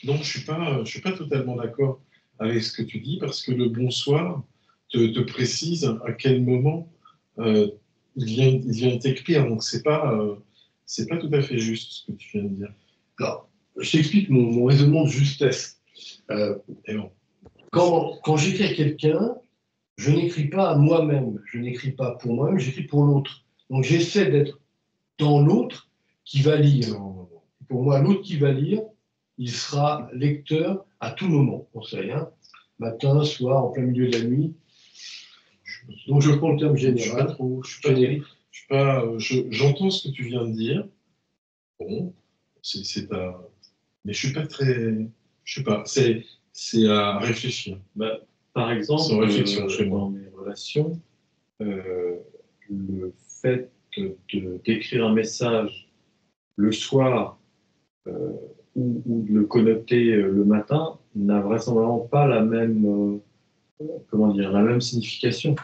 donc, je suis pas totalement d'accord avec ce que tu dis parce que le bonsoir te précise à quel moment il vient t'écrire. Donc, c'est pas tout à fait juste ce que tu viens de dire. Alors, je t'explique mon raisonnement de justesse. Et bon. Quand j'écris à quelqu'un, je n'écris pas à moi-même, je n'écris pas pour moi-même, j'écris pour l'autre. Donc j'essaie d'être dans l'autre qui va lire. Pour moi, l'autre qui va lire, il sera lecteur à tout moment, on sait rien, matin, soir, en plein milieu de la nuit. Donc je prends le terme général. J'entends ce que tu viens de dire. Bon, mais je suis pas très, je sais pas. C'est à réfléchir. Bah, par exemple, sans réflexion chez moi. dans mes relations, le fait d'écrire un message le soir ou de le connoter le matin n'a vraisemblablement pas la même, la même signification.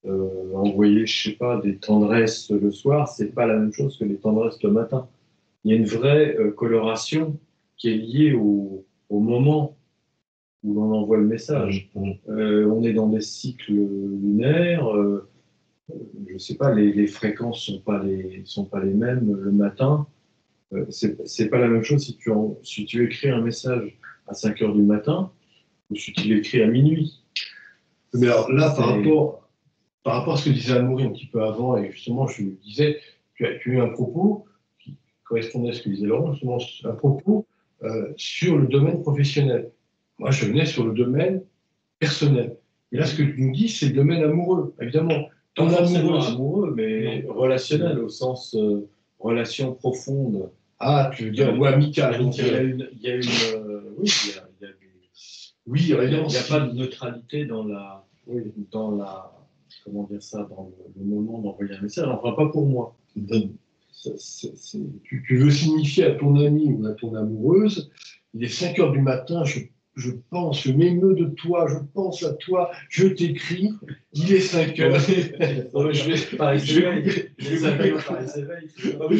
Envoyer, je sais pas, des tendresses le soir, c'est pas la même chose que les tendresses le matin. Il y a une vraie coloration qui est liée au moment où l'on envoie le message. On est dans des cycles lunaires, je sais pas, les fréquences sont pas les mêmes le matin. C'est pas la même chose si tu écris un message à 5 heures du matin ou si tu l'écris à minuit. Mais alors là, par rapport à ce que disait Amaury un petit peu avant, et justement, je lui disais, tu as eu un propos qui correspondait à ce que disait Laurent, justement, un propos sur le domaine professionnel. Moi, je venais sur le domaine personnel. Et là, ce que tu nous dis, c'est le domaine amoureux, évidemment. Pas forcément amoureux, mais relationnel, au sens relation profonde. Ah, tu veux dire, ou amical. Il y a il n'y a pas de neutralité dans comment dire ça, dans le moment d'envoyer un message. Enfin, pas pour moi. Tu veux signifier à ton ami ou à ton amoureuse, il est 5 heures du matin, je pense, je m'émeus de toi, je pense à toi, je t'écris, il est 5 heures. Je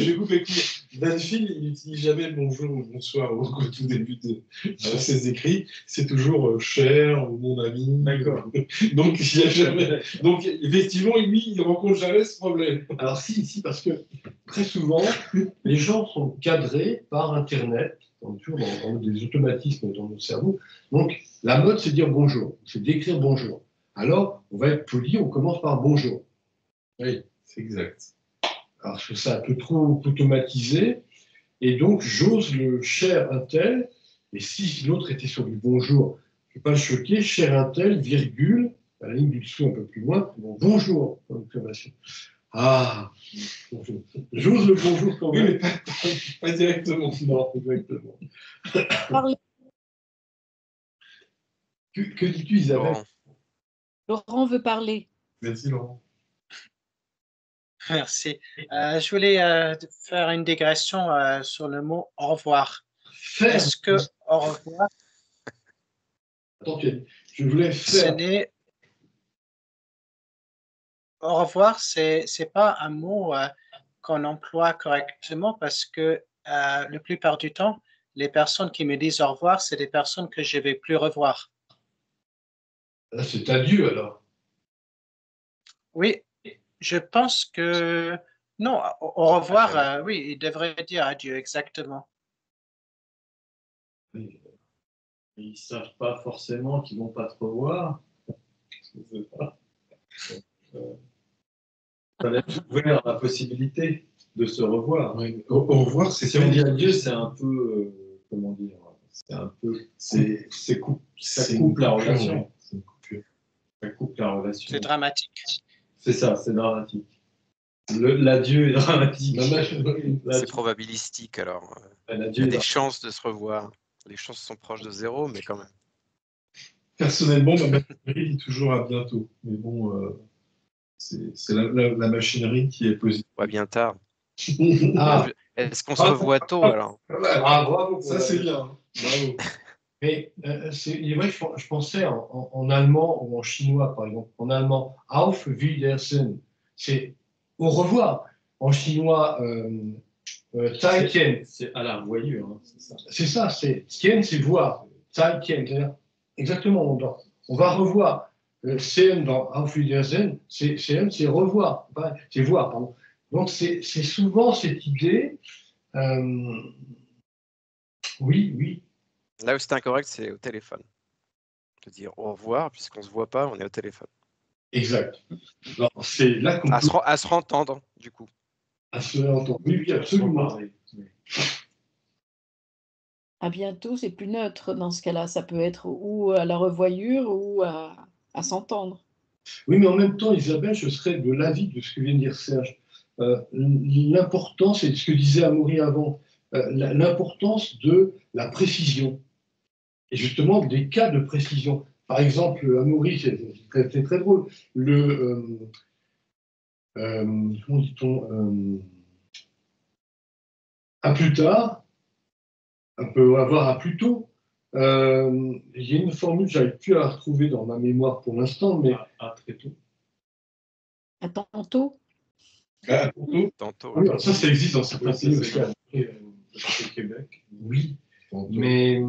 vais couper court. Danfield, il n'utilise jamais le bonjour ou le bonsoir au tout début de ses écrits. C'est toujours cher ou mon ami. D'accord. Donc, il y a jamais. Donc, effectivement, lui, il ne rencontre jamais ce problème. Alors, si, parce que très souvent, les gens sont cadrés par Internet. On est toujours dans des automatismes dans notre cerveau. Donc, la mode, c'est dire bonjour, c'est d'écrire bonjour. Alors, on va être poli, on commence par bonjour. Oui, c'est exact. Alors, je trouve ça un peu trop automatisé. Et donc, j'ose le cher un tel. Et si l'autre était sur du bonjour, je ne vais pas le choquer, cher un tel, virgule, à la ligne du dessous un peu plus loin, bonjour, en exclamation. Ah, bonjour. J'ose le bonjour quand Oui, même. mais pas directement. Non, exactement. Parlez. Que dis-tu, Isabelle? Laurent veut parler. Merci, Laurent. Merci. Je voulais faire une digression sur le mot au revoir. Faire. Est-ce que au revoir, Attends, je voulais ce faire. n'est au revoir, c'est pas un mot qu'on emploie correctement parce que la plupart du temps, les personnes qui me disent au revoir, c'est des personnes que je vais plus revoir. Là, c'est adieu alors. Oui, je pense que non, au revoir, oui, il devrait dire adieu, exactement. Ils ne savent pas forcément qu'ils ne vont pas te revoir. Je ne sais pas. Ça laisse ouvert la possibilité de se revoir. Ouais, au revoir, c'est Si on dit adieu, c'est un peu, comment dire, c'est un peu, ça coupe la relation. Ouais, c'est une coupure. Ça coupe la relation. C'est dramatique. C'est ça, c'est dramatique. L'adieu est dramatique. C'est probabilistique alors. Il y L'adieu a est des dramatique. chances de se revoir. Les chances sont proches de 0, mais quand même. Personnellement, ma machinerie dit toujours à bientôt. Mais bon, c'est la machinerie qui est positive. Ouais, bien tard. Ah, Est-ce qu'on se revoit tôt alors? ah, bravo. Ça, c'est bien. Bravo. Mais il est vrai que je pensais en allemand ou en chinois, par exemple. En allemand, Auf Wiedersehen, c'est au revoir. En chinois, Tai Tien. C'est à la revoyure, hein, c'est ça. C'est ça, c'est Tien, c'est voir. Tai Tien, c'est-à-dire, exactement, on va revoir. Sehen dans Auf Wiedersehen, Sehen, c'est revoir, c'est voir, pardon. Donc c'est souvent cette idée. Oui. Là où c'est incorrect, c'est au téléphone. De dire au revoir, puisqu'on ne se voit pas, on est au téléphone. Exact. Alors, c'est là qu'on peut À se entendre, du coup. se entendre. Oui, absolument. À bientôt, c'est plus neutre dans ce cas-là. Ça peut être ou à la revoyure ou à s'entendre. Oui, mais en même temps, Isabelle, je serais de l'avis de ce que vient de dire Serge. L'importance, et ce que disait Amaury avant, l'importance de la précision. Et justement, des cas de précision. Par exemple, Amaury, c'est très drôle. Comment dit-on à plus tard, on peut avoir à plus tôt. Il y a une formule, je n'arrive plus à la retrouver dans ma mémoire pour l'instant, mais À très tôt. À tantôt. à tantôt. Tantôt. Oui, alors ça existe dans certains pays aussi. Au Québec. Oui, mais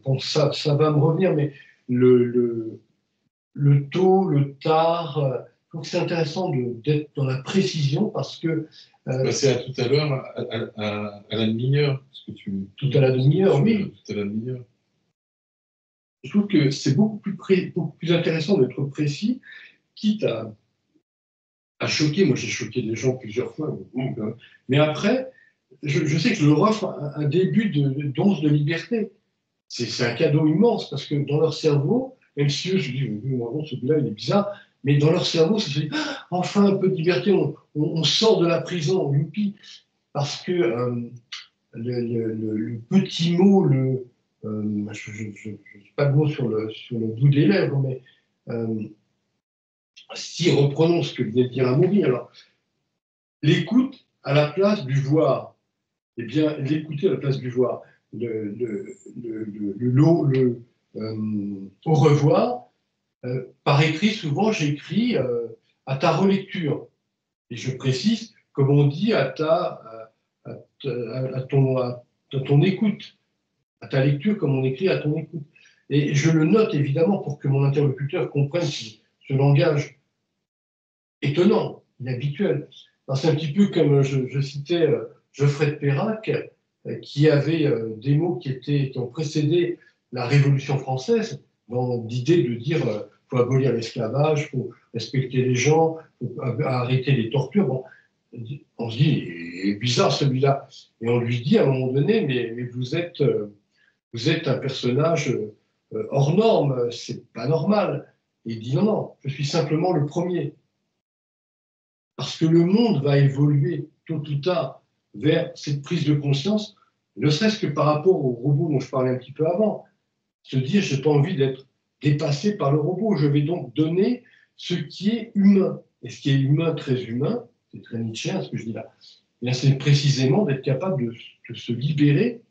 bon, ça va me revenir, mais le tôt, le tard, je trouve que c'est intéressant d'être dans la précision parce que. C'est à tout à l'heure, à la demi-heure. Tout à la demi-heure, oui. Tout à la demi-heure. Je trouve que c'est beaucoup plus intéressant d'être précis, quitte à choquer. Moi, j'ai choqué des gens plusieurs fois. Mais après, je sais que je leur offre un début d'once de liberté. C'est un cadeau immense parce que dans leur cerveau, même si eux se disent, celui-là, il est bizarre, mais dans leur cerveau, ça se dit, enfin un peu de liberté, on sort de la prison, youpi, parce que le petit mot, je n'ai pas de mot sur le bout des lèvres, mais si reprenons ce que venait de dire Amaury, alors l'écoute à la place du voir, eh bien l'écouter à la place du voir, au revoir, par écrit, souvent j'écris à ta relecture, et je précise, comme on dit, à ton écoute, à ta lecture, comme on écrit à ton écoute. Et je le note évidemment pour que mon interlocuteur comprenne ce langage étonnant, inhabituel. C'est un petit peu comme je citais Geoffrey de Perrac, qui avait des mots qui ont précédé la Révolution française, dans l'idée de dire faut abolir l'esclavage, faut respecter les gens, faut arrêter les tortures. Bon, on se dit, il est bizarre celui-là. Et on lui dit à un moment donné, mais vous êtes un personnage hors norme, c'est pas normal. Et il dit non, je suis simplement le premier. parce que le monde va évoluer tôt ou tard vers cette prise de conscience, ne serait-ce que par rapport au robot dont je parlais un petit peu avant. Se dire, je n'ai pas envie d'être dépassé par le robot, je vais donc donner ce qui est humain. Et ce qui est humain, très humain, c'est très nietzschéen ce que je dis là, c'est précisément d'être capable de se libérer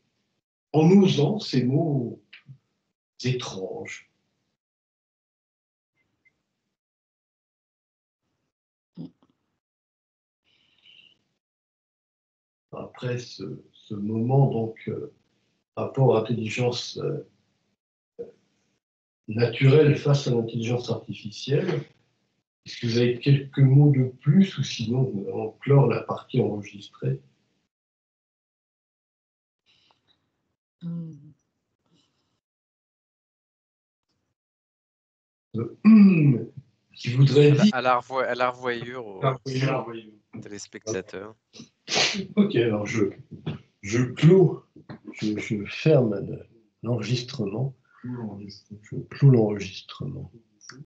en osant ces mots étranges. Après ce moment, donc, rapport à l'intelligence naturelle face à l'intelligence artificielle, est-ce que vous avez quelques mots de plus ou sinon nous allons clore la partie enregistrée? Qui voudrait dire... À la revoyure aux téléspectateurs. Ok, alors je clôt, je ferme l'enregistrement. Je clôt l'enregistrement.